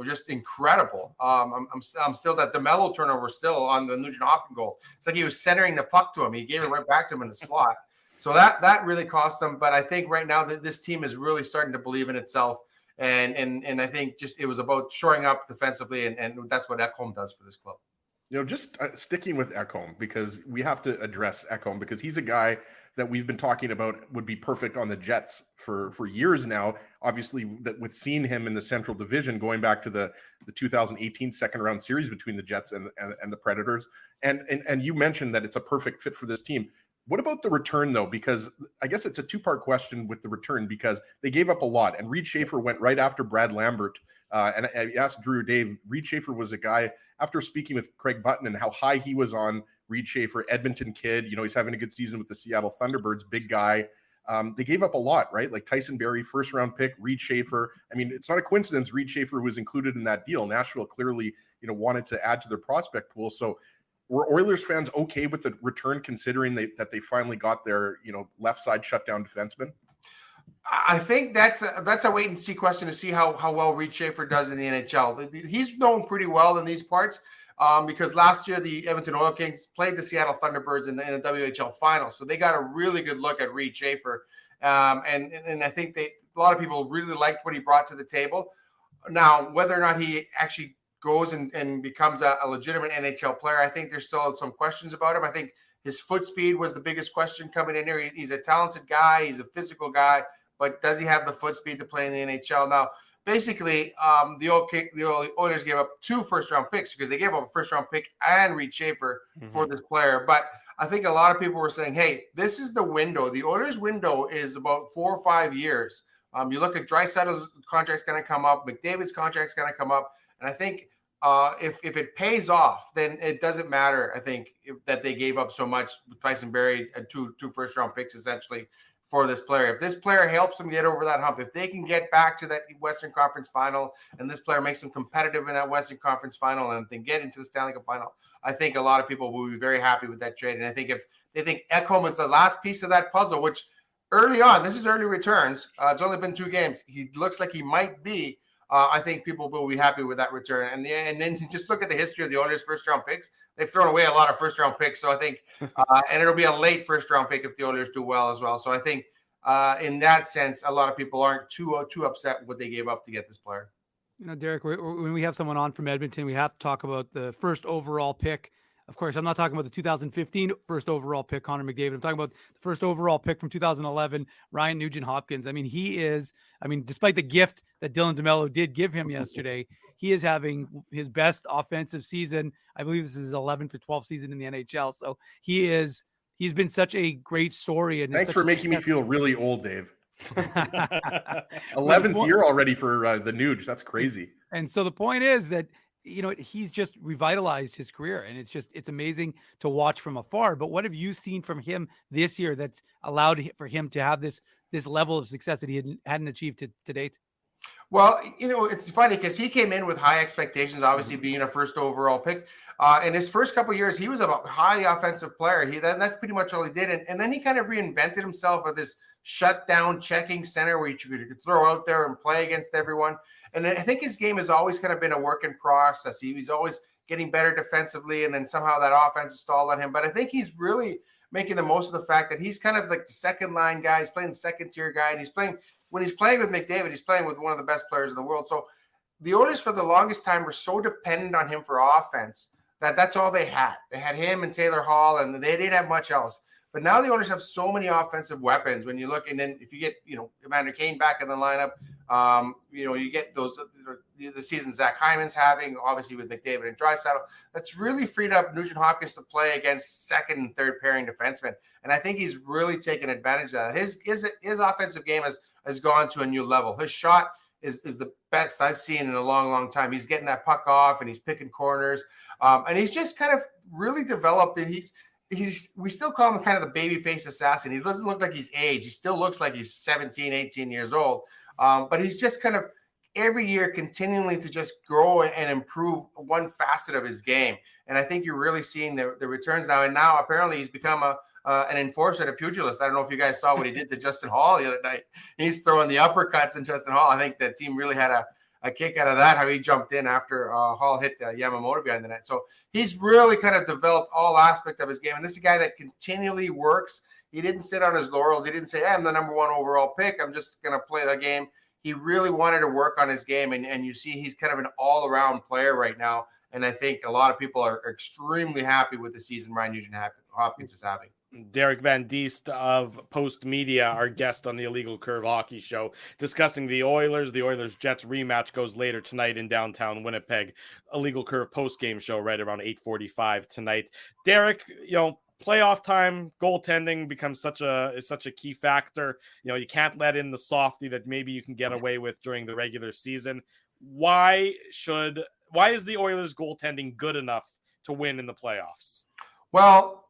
just incredible. I'm still that DeMello turnover still on the Nugent Hopkins goal. It's like he was centering the puck to him. He gave it right back to him in the slot. So that really cost them. But I think right now that this team is really starting to believe in itself. And I think just it was about shoring up defensively, and that's what Ekholm does for this club. Just sticking with Ekholm, because we have to address Ekholm, because he's a guy that we've been talking about would be perfect on the Jets for years now. Obviously, that with seeing him in the Central Division going back to the 2018 second round series between the Jets and the Predators, and you mentioned that it's a perfect fit for this team. What about the return, though? Because I guess it's a two-part question with the return, because they gave up a lot, and Reed Schaefer went right after Brad Lambert. And I asked Drew, Dave, Reed Schaefer was a guy, after speaking with Craig Button and how high he was on Reed Schaefer, Edmonton kid, he's having a good season with the Seattle Thunderbirds, big guy. They gave up a lot, right? Like Tyson Barrie, first-round pick, Reed Schaefer. I mean, it's not a coincidence Reed Schaefer was included in that deal. Nashville clearly, wanted to add to their prospect pool. So were Oilers fans okay with the return, considering that they finally got their, left side shutdown defenseman? I think that's a wait and see question to see how well Reed Schaefer does in the NHL. He's known pretty well in these parts because last year the Edmonton Oil Kings played the Seattle Thunderbirds in the WHL final, so they got a really good look at Reed Schaefer, and I think a lot of people really liked what he brought to the table. Now, whether or not he actually goes and becomes a legitimate NHL player, I think there's still some questions about him. I think his foot speed was the biggest question coming in here. He's a talented guy. He's a physical guy, but does he have the foot speed to play in the NHL? Now, basically, the Oilers gave up 2 first-round picks because they gave up a first-round pick and Reed Schaefer for this player. But I think a lot of people were saying, hey, this is the window. The Oilers' window is about 4 or 5 years. You look at Draisaitl's contract's going to come up. McDavid's contract's going to come up. And I think if it pays off, then it doesn't matter, I think, that they gave up so much with Tyson Barrie and two first-round picks, essentially, for this player. If this player helps them get over that hump, if they can get back to that Western Conference final and this player makes them competitive in that Western Conference final and then get into the Stanley Cup final, I think a lot of people will be very happy with that trade. And I think if they think Ekholm is the last piece of that puzzle, which early on, this is early returns. It's only been 2 games. He looks like he might be. I think people will be happy with that return. And then just look at the history of the Oilers' first-round picks. They've thrown away a lot of first-round picks. So I think and it'll be a late first-round pick if the Oilers do well as well. So I think in that sense, a lot of people aren't too upset with what they gave up to get this player. Derek, when we have someone on from Edmonton, we have to talk about the first overall pick. Of course, I'm not talking about the 2015 first overall pick, Connor McDavid. I'm talking about the first overall pick from 2011, Ryan Nugent-Hopkins. I mean, despite the gift that Dylan DeMello did give him yesterday, he is having his best offensive season. I believe this is his 11th or 12th season in the NHL. So he's been such a great story. And thanks for making me feel really old, Dave. 11th year already for the Nuge. That's crazy. And so the point is that, he's just revitalized his career, and it's amazing to watch from afar. But what have you seen from him this year that's allowed for him to have this level of success that he hadn't achieved to date? Well, it's funny because he came in with high expectations, obviously being a first overall pick. In his first couple of years, he was a highly offensive player. That's pretty much all he did. And then he kind of reinvented himself with this shutdown checking center where you could throw out there and play against everyone. And I think his game has always kind of been a work in process. He was always getting better defensively, and then somehow that offense stalled on him. But I think he's really making the most of the fact that he's kind of like the second line guy. He's playing the second tier guy, and when he's playing with McDavid, he's playing with one of the best players in the world. So the Oilers for the longest time were so dependent on him for offense that's all they had. They had him and Taylor Hall, and they didn't have much else. But now the Oilers have so many offensive weapons. When you look, and then if you get, Evander Kane back in the lineup, you get those the season Zach Hyman's having, obviously with McDavid and Draisaitl. That's really freed up Nugent-Hopkins to play against second and third pairing defensemen, and I think he's really taken advantage of that. His offensive game has gone to a new level. His shot is the best I've seen in a long, long time. He's getting that puck off, and he's picking corners, and he's just kind of really developed. And we still call him kind of the baby-face assassin. He doesn't look like he's aged. He still looks like he's 17, 18 years old. But he's just kind of every year continuing to just grow and improve one facet of his game. And I think you're really seeing the returns now. And now apparently he's become an enforcer at a pugilist. I don't know if you guys saw what he did to Justin Hall the other night. He's throwing the uppercuts in Justin Hall. I think the team really had a kick out of that, how he jumped in after Hall hit Yamamoto behind the net. So he's really kind of developed all aspect of his game. And this is a guy that continually works. He didn't sit on his laurels. He didn't say, hey, I'm the number 1 overall pick. I'm just going to play the game. he really wanted to work on his game. And you see he's kind of an all-around player right now. And I think a lot of people are extremely happy with the season Ryan Nugent-Hopkins is having. Derek Van Diest of Post Media, our guest on the Illegal Curve Hockey Show, discussing the Oilers. The Oilers-Jets rematch goes later tonight in downtown Winnipeg. Illegal Curve post-game show right around 8:45 tonight. Derek, playoff time, goaltending becomes such a key factor. You can't let in the softy that maybe you can get away with during the regular season. Why is the Oilers goaltending good enough to win in the playoffs? Well,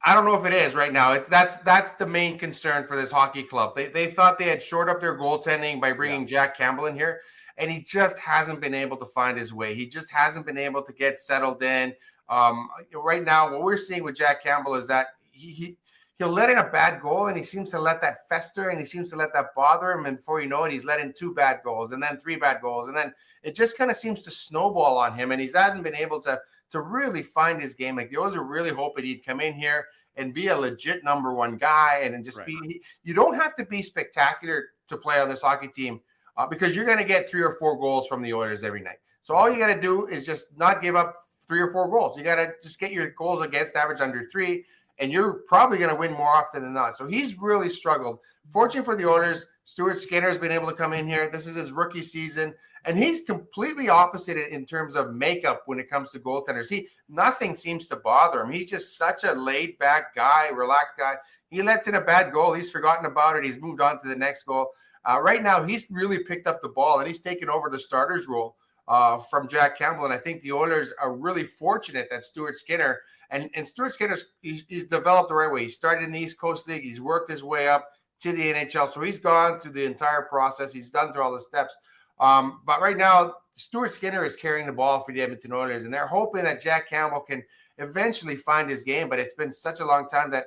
I don't know if it is right now. That's the main concern for this hockey club. They thought they had shored up their goaltending by bringing Jack Campbell in here, and he just hasn't been able to find his way. He just hasn't been able to get settled in. Right now, what we're seeing with Jack Campbell is that he'll let in a bad goal, and he seems to let that fester, and he seems to let that bother him. And before you know it, he's let in 2 bad goals, and then 3 bad goals, and then it just kind of seems to snowball on him, and he hasn't been able to really find his game. Like, the Oilers are really hoping he'd come in here and be a legit number 1 guy, and just be. You don't have to be spectacular to play on this hockey team, because you're going to get 3 or 4 goals from the Oilers every night. So all you got to do is just not give up 3 or 4 goals. You got to just get your goals against average under 3, and you're probably going to win more often than not. So he's really struggled. Fortunate for the Oilers, Stuart Skinner has been able to come in here. This is his rookie season, and he's completely opposite in terms of makeup when it comes to goaltenders. Nothing seems to bother him. He's just such a laid-back guy, relaxed guy. He lets in a bad goal. He's forgotten about it. He's moved on to the next goal. Right now, he's really picked up the ball, and he's taken over the starter's role from Jack Campbell. And I think the Oilers are really fortunate that Stuart Skinner, and Stuart Skinner, he's developed the right way. He started in the East Coast League. He's worked his way up to the NHL. So he's gone through the entire process. He's done through all the steps. But right now, Stuart Skinner is carrying the ball for the Edmonton Oilers, and they're hoping that Jack Campbell can eventually find his game. But it's been such a long time that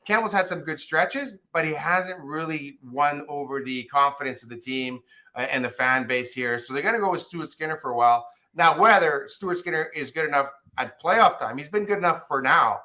Campbell's had some good stretches, but he hasn't really won over the confidence of the team and the fan base here. So they're going to go with Stuart Skinner for a while. Now, whether Stuart Skinner is good enough at playoff time, he's been good enough for now.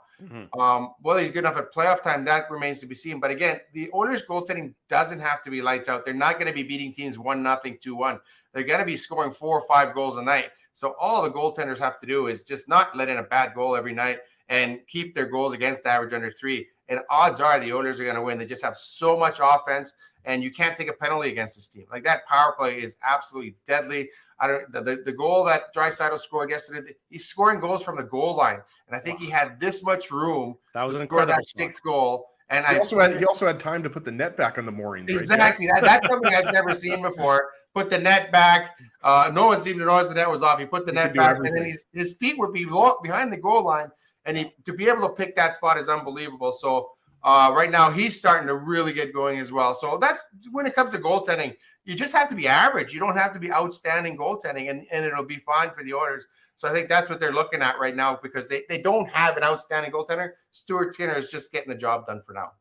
Whether he's good enough at playoff time, that remains to be seen. But again, the Oilers goaltending doesn't have to be lights out. They're not going to be beating teams 1-0, 2-1. They're going to be scoring 4 or 5 goals a night. So all the goaltenders have to do is just not let in a bad goal every night and keep their goals against average under 3. And odds are the Oilers are going to win. They just have so much offense, and you can't take a penalty against this team. Like, that power play is absolutely deadly. The goal that Draisaitl scored yesterday, he's scoring goals from the goal line, and I think he had this much room. That was an incredible that 6th goal. And he also had time to put the net back on the moorings. Exactly. Right? That's something I've never seen before. Put the net back. No one seemed to notice the net was off. He put the net back, and then his feet would be behind the goal line, and to be able to pick that spot is unbelievable. So right now he's starting to really get going as well. So that's when it comes to goaltending. You just have to be average. You don't have to be outstanding goaltending, and it'll be fine for the Oilers. So I think that's what they're looking at right now, because they don't have an outstanding goaltender. Stuart Skinner is just getting the job done for now.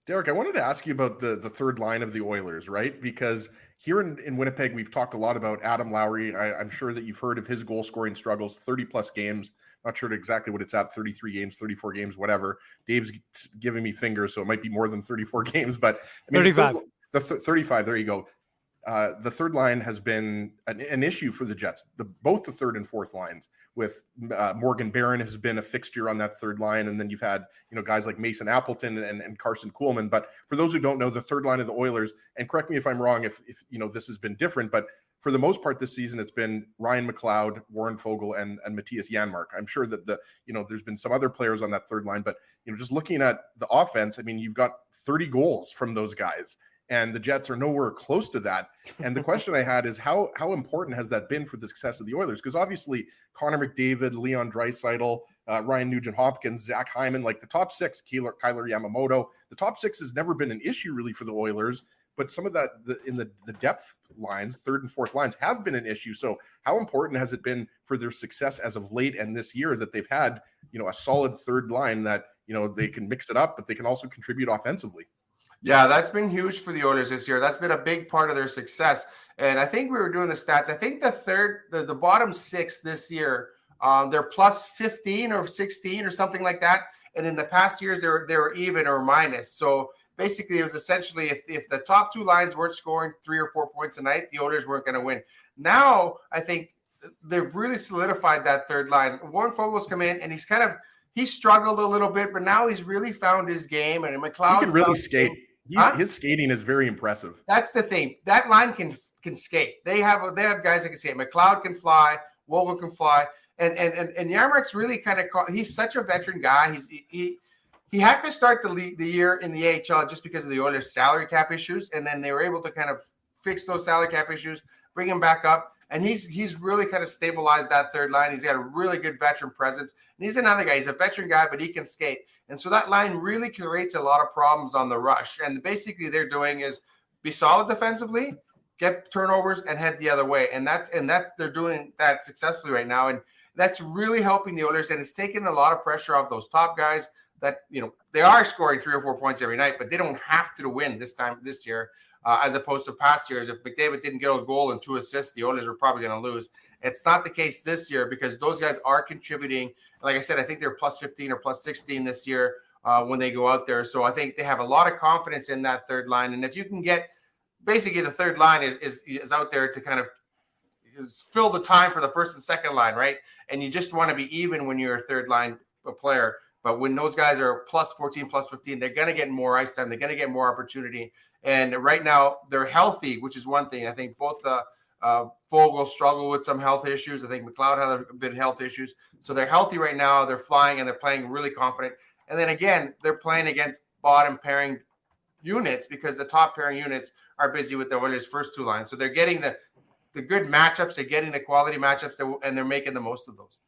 Derek, I wanted to ask you about the third line of the Oilers, right? Because here in Winnipeg, we've talked a lot about Adam Lowry. I'm sure that you've heard of his goal-scoring struggles, 30-plus games. Not sure exactly what it's at, 33 games, 34 games, whatever. Dave's giving me fingers, so it might be more than 34 games. But I mean, 35. 35, there you go. The third line has been an issue for the Jets. Both the third and fourth lines, with Morgan Barron has been a fixture on that third line, and then you've had guys like Mason Appleton and Carson Kuhlman. But for those who don't know, the third line of the Oilers, and correct me if I'm wrong, if this has been different, but for the most part this season, it's been Ryan McLeod, Warren Foegele, and Matthias Janmark. I'm sure that there's been some other players on that third line, but just looking at the offense, I mean, you've got 30 goals from those guys. And the Jets are nowhere close to that. And the question I had is how important has that been for the success of the Oilers? Because obviously Connor McDavid, Leon Draisaitl, Ryan Nugent-Hopkins, Zach Hyman, like the top 6, Kyler Yamamoto, the top 6 has never been an issue really for the Oilers. But some of that in the depth lines, third and fourth lines, have been an issue. So how important has it been for their success as of late and this year that they've had, a solid third line that, they can mix it up, but they can also contribute offensively? Yeah, that's been huge for the Oilers this year. That's been a big part of their success. And I think we were doing the stats. I think the bottom 6 this year, they're plus 15 or 16 or something like that. And in the past years, they were even or minus. So basically it was essentially if the top two lines weren't scoring 3 or 4 points a night, the Oilers weren't going to win. Now I think they've really solidified that third line. Warren Fogel's come in and he struggled a little bit, but now he's really found his game. And McLeod can really skate. His skating is very impressive. That's the thing. That line can skate. They have guys that can skate. McLeod can fly. Vogel can fly. And Yarmark's really kind of he's such a veteran guy. He had to start the year in the AHL just because of the Oilers' salary cap issues, and then they were able to kind of fix those salary cap issues, bring him back up, and he's really kind of stabilized that third line. He's got a really good veteran presence, and he's another guy. He's a veteran guy, but he can skate, and so that line really creates a lot of problems on the rush. And basically, they're doing is be solid defensively, get turnovers, and head the other way, and that's they're doing that successfully right now, and that's really helping the Oilers, and it's taking a lot of pressure off those top guys that, they are scoring 3 or 4 points every night, but they don't have to win this year, as opposed to past years. If McDavid didn't get a goal and 2 assists, the Oilers were probably going to lose. It's not the case this year because those guys are contributing. Like I said, I think they're plus 15 or plus 16 this year when they go out there. So I think they have a lot of confidence in that third line. And if you can get basically the third line is out there to kind of fill the time for the first and second line, right? And you just want to be even when you're a third line player. But when those guys are plus 14, plus 15, they're going to get more ice time. They're going to get more opportunity. And right now they're healthy, which is one thing. I think both Vogel struggle with some health issues. I think McLeod had a bit of health issues. So they're healthy right now. They're flying and they're playing really confident. And then again, they're playing against bottom pairing units because the top pairing units are busy with the Oilers' first two lines. So they're getting the good matchups. They're getting the quality matchups, and they're making the most of those.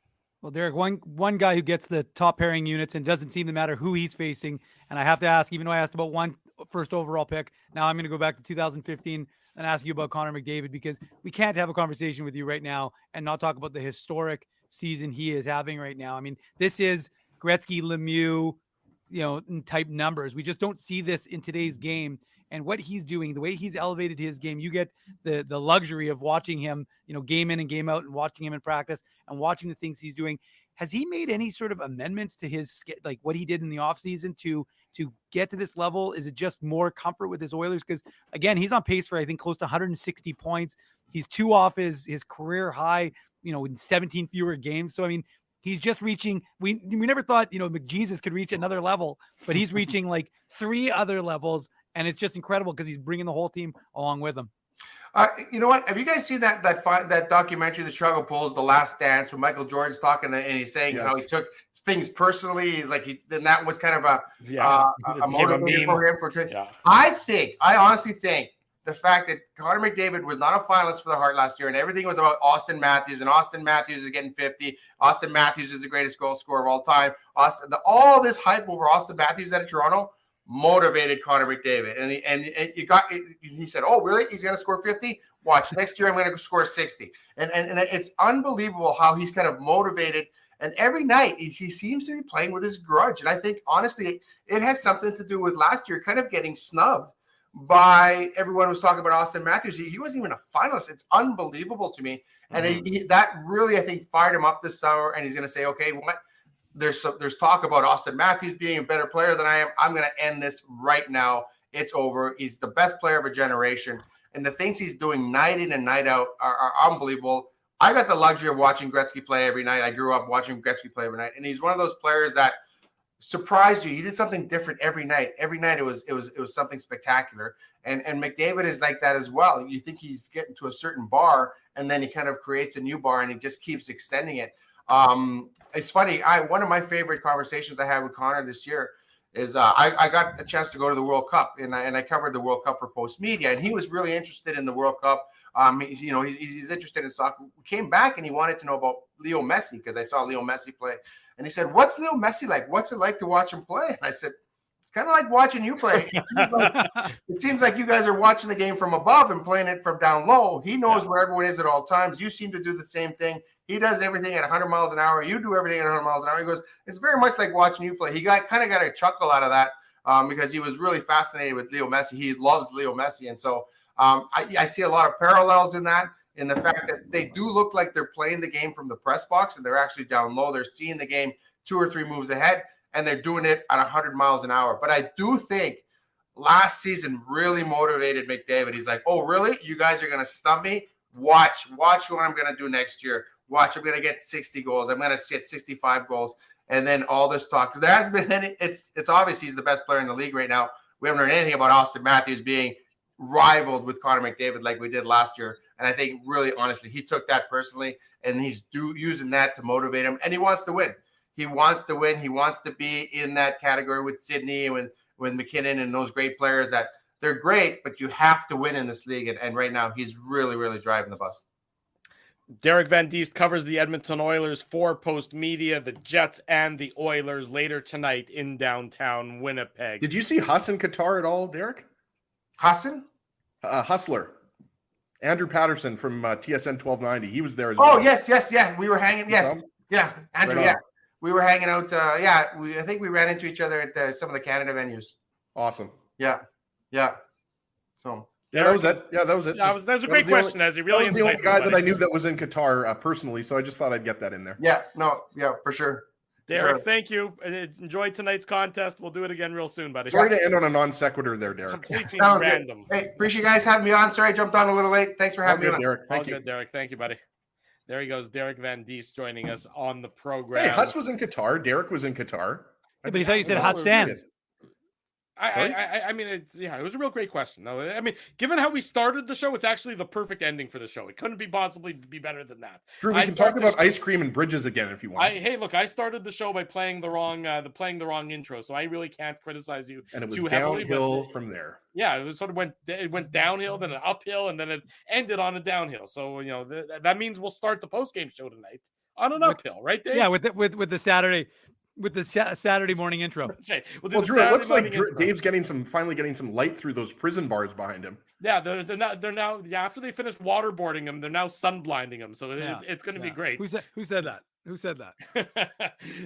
Well, Derek, one guy who gets the top pairing units and doesn't seem to matter who he's facing. And I have to ask, even though I asked about one first overall pick, now I'm going to go back to 2015 and ask you about Connor McDavid, because we can't have a conversation with you right now and not talk about the historic season he is having right now. I mean, this is Gretzky, Lemieux, type numbers. We just don't see this in today's game. And what he's doing, the way he's elevated his game, you get the luxury of watching him, game in and game out, and watching him in practice and watching the things he's doing. Has he made any sort of amendments to his, like what he did in the offseason to get to this level? Is it just more comfort with his Oilers? Because again, he's on pace for, I think, close to 160 points. He's 2 off his career high, in 17 fewer games. So, I mean, he's just reaching, we never thought, McJesus could reach another level, but he's reaching like 3 other levels. And it's just incredible because he's bringing the whole team along with him. You know what? Have you guys seen that documentary, The Chicago Bulls, The Last Dance, where Michael Jordan's talking and he's saying how he took things personally? He's like, then that was kind of a motivator for him. I honestly think the fact that Connor McDavid was not a finalist for the Hart last year and everything was about Austin Matthews, and Austin Matthews is getting 50. Austin Matthews is the greatest goal scorer of all time. All this hype over Austin Matthews out of Toronto motivated Connor McDavid, and he said, "Oh, really? He's going to score 50? Watch, next year I'm going to score 60." And it's unbelievable how he's kind of motivated. And every night he seems to be playing with his grudge. And I think honestly, it has something to do with last year kind of getting snubbed by everyone who was talking about Austin Matthews. He wasn't even a finalist. It's unbelievable to me, and that really, I think, fired him up this summer. And he's going to say, "Okay, what?" There's talk about Austin Matthews being a better player than I am. I'm going to end this right now. It's over. He's the best player of a generation. And the things he's doing night in and night out are unbelievable. I got the luxury of watching Gretzky play every night. I grew up watching Gretzky play every night. And he's one of those players that surprised you. He did something different every night. Every night it was something spectacular. And McDavid is like that as well. You think he's getting to a certain bar, and then he kind of creates a new bar, and he just keeps extending it. It's funny. One of my favorite conversations I had with Connor this year is I got a chance to go to the World Cup, and I covered the World Cup for Post Media, and he was really interested in the World Cup. He's interested in soccer. We came back and he wanted to know about Leo Messi because I saw Leo Messi play, and he said, "What's Leo Messi like? What's it like to watch him play?" And I said, "It's kind of like watching you play. It seems like you guys are watching the game from above and playing it from down low. He knows where everyone is at all times. You seem to do the same thing. He does everything at 100 miles an hour. You do everything at 100 miles an hour." He goes, "It's very much like watching you play." He got a chuckle out of that because he was really fascinated with Leo Messi. He loves Leo Messi. And so I see a lot of parallels in that, in the fact that they do look like they're playing the game from the press box and they're actually down low. They're seeing the game 2 or 3 moves ahead, and they're doing it at 100 miles an hour. But I do think last season really motivated McDavid. He's like, oh, really? You guys are going to stump me? Watch what I'm going to do next year. Watch, I'm going to get 60 goals. I'm going to get 65 goals. And then all this talk. Because there hasn't been any. It's obvious he's the best player in the league right now. We haven't heard anything about Austin Matthews being rivaled with Connor McDavid like we did last year. And I think really, honestly, he took that personally, and he's using that to motivate him. And he wants to win. He wants to win. He wants to be in that category with Sidney and with McKinnon and those great players that they're great, but you have to win in this league. And right now, he's really, really driving the bus. Derek Van Diest covers the Edmonton Oilers for Post Media, the Jets, and the Oilers later tonight in downtown Winnipeg. Did you see Huss in Qatar at all, Derek? Hassan? Hustler. Andrew Patterson from TSN 1290. He was there as well. Oh, yes. Yeah. We were hanging. Yes. Yeah. Andrew, Right yeah. on. We were hanging out. I think we ran into each other at some of the Canada venues. Awesome. Yeah. So that was it. Yeah, that was it. That was a great question, Ezzy. Really that was the only insightful, guy that buddy. I knew that was in Qatar personally, so I just thought I'd get that in there. Yeah, for sure. Derek, Sure. thank you. Enjoy tonight's contest. We'll do it again real soon, buddy. Sorry to end on a non sequitur there, Derek. Completely Sounds good. random. Hey, appreciate you guys having me on. Sorry I jumped on a little late. Thanks for All having me good, on. Derek. All Thank you. good, Derek. Thank you, buddy. There he goes, Derek Van Diest joining us on the program. Hey, Huss was in Qatar. Derek was in Qatar. Yeah, but he thought you said Oh, Hassan. yes. I mean, it was a real great question. No, I mean, given how we started the show, it's actually the perfect ending for the show. It couldn't possibly be better than that. Drew, we can talk about ice cream and bridges again if you want. Hey, look, I started the show by playing the wrong intro, so I really can't criticize you. And it was too heavily, downhill but, from there. Yeah, it sort of went downhill, then an uphill, and then it ended on a downhill. So that means we'll start the post game show tonight on an uphill, right there. Yeah, with the Saturday. With the Saturday morning intro. Okay. Well, Drew, it looks like Dave's finally getting some light through those prison bars behind him. Yeah, they're now after they finished waterboarding him, they're now sun blinding him. So it's going to be great. Who said that? Who said that?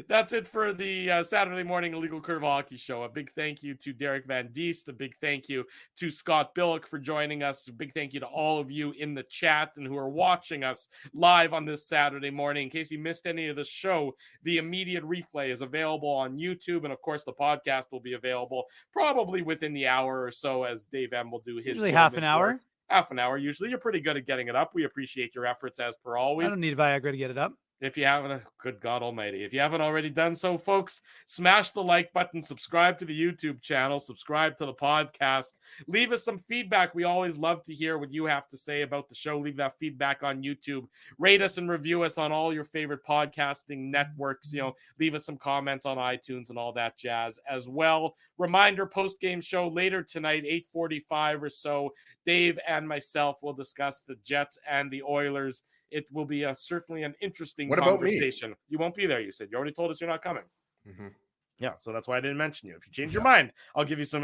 That's it for the Saturday morning Illegal Curve Hockey Show. A big thank you to Derek Van Diest. A big thank you to Scott Billick for joining us. A big thank you to all of you in the chat and who are watching us live on this Saturday morning. In case you missed any of the show, the immediate replay is available on YouTube. And of course, the podcast will be available probably within the hour or so as Dave M will do his. Usually half an hour. Work. Half an hour. Usually you're pretty good at getting it up. We appreciate your efforts as per always. I don't need Viagra to get it up. If you haven't, good God almighty, if you haven't already done so, folks, smash the like button, subscribe to the YouTube channel, subscribe to the podcast, leave us some feedback. We always love to hear what you have to say about the show. Leave that feedback on YouTube. Rate us and review us on all your favorite podcasting networks. Leave us some comments on iTunes and all that jazz as well. Reminder, post-game show later tonight, 8:45 or so. Dave and myself will discuss the Jets and the Oilers. It will be certainly an interesting conversation. You won't be there, you said. You already told us you're not coming. Mm-hmm. Yeah, so that's why I didn't mention you. If you change your mind, I'll give you some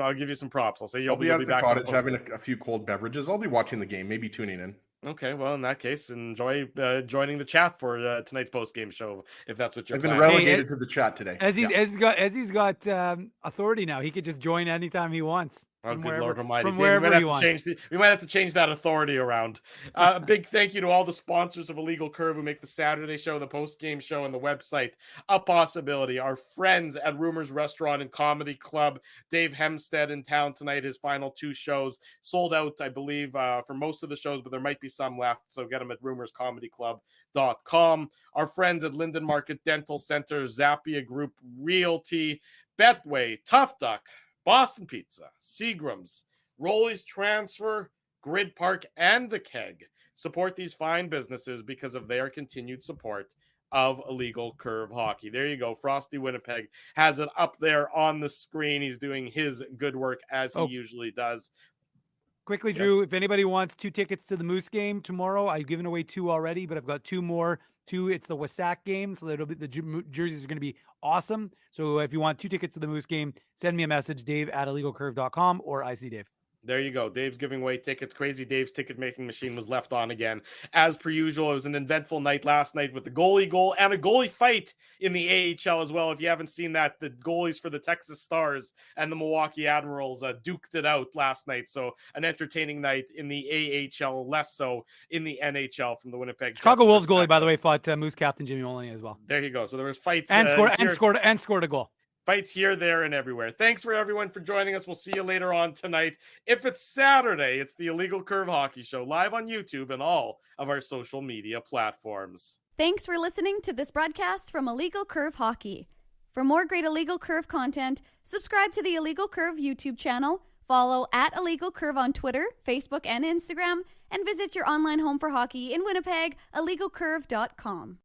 props. I'll say I'll be you'll at be the back cottage having a few cold beverages. I'll be watching the game, maybe tuning in. Okay, well, in that case, enjoy joining the chat for tonight's post-game show, if that's what you're I've been planning. relegated to the chat today. As he's got authority now, he could just join anytime he wants. Oh, good Lord Almighty. From wherever he wants. We might have to change that authority around. A big thank you to all the sponsors of Illegal Curve who make the Saturday show, the post-game show, and the website a possibility. Our friends at Rumors Restaurant and Comedy Club. Dave Hempstead in town tonight. His final 2 shows sold out, I believe, for most of the shows, but there might be some left. So get them at rumorscomedyclub.com. Our friends at Linden Market Dental Center, Zappia Group Realty, Betway, Tough Duck, Boston Pizza, Seagram's, Rolly's Transfer, Grid Park, and The Keg. Support these fine businesses because of their continued support of Illegal Curve Hockey. There you go. Frosty Winnipeg has it up there on the screen. He's doing his good work as he usually does. Quickly, Drew, if anybody wants 2 tickets to the Moose game tomorrow, I've given away 2 already, but I've got 2 more. 2, it's the Wasack game, so that'll be the jerseys are going to be awesome. So if you want 2 tickets to the Moose game, send me a message, Dave@illegalcurve.com or IC Dave. There you go. Dave's giving away tickets. Crazy Dave's ticket making machine was left on again. As per usual, it was an eventful night last night with the goalie goal and a goalie fight in the AHL as well. If you haven't seen that, the goalies for the Texas Stars and the Milwaukee Admirals duked it out last night. So an entertaining night in the AHL, less so in the NHL from the Winnipeg Chicago Wolves goalie, by the way, fought Moose captain Jimmy Moloney as well. There you go. So there was fights and scored a goal. Fights here, there, and everywhere. Thanks for everyone for joining us. We'll see you later on tonight. If it's Saturday, it's the Illegal Curve Hockey Show live on YouTube and all of our social media platforms. Thanks for listening to this broadcast from Illegal Curve Hockey. For more great Illegal Curve content, subscribe to the Illegal Curve YouTube channel, follow at Illegal Curve on Twitter, Facebook, and Instagram, and visit your online home for hockey in Winnipeg, illegalcurve.com.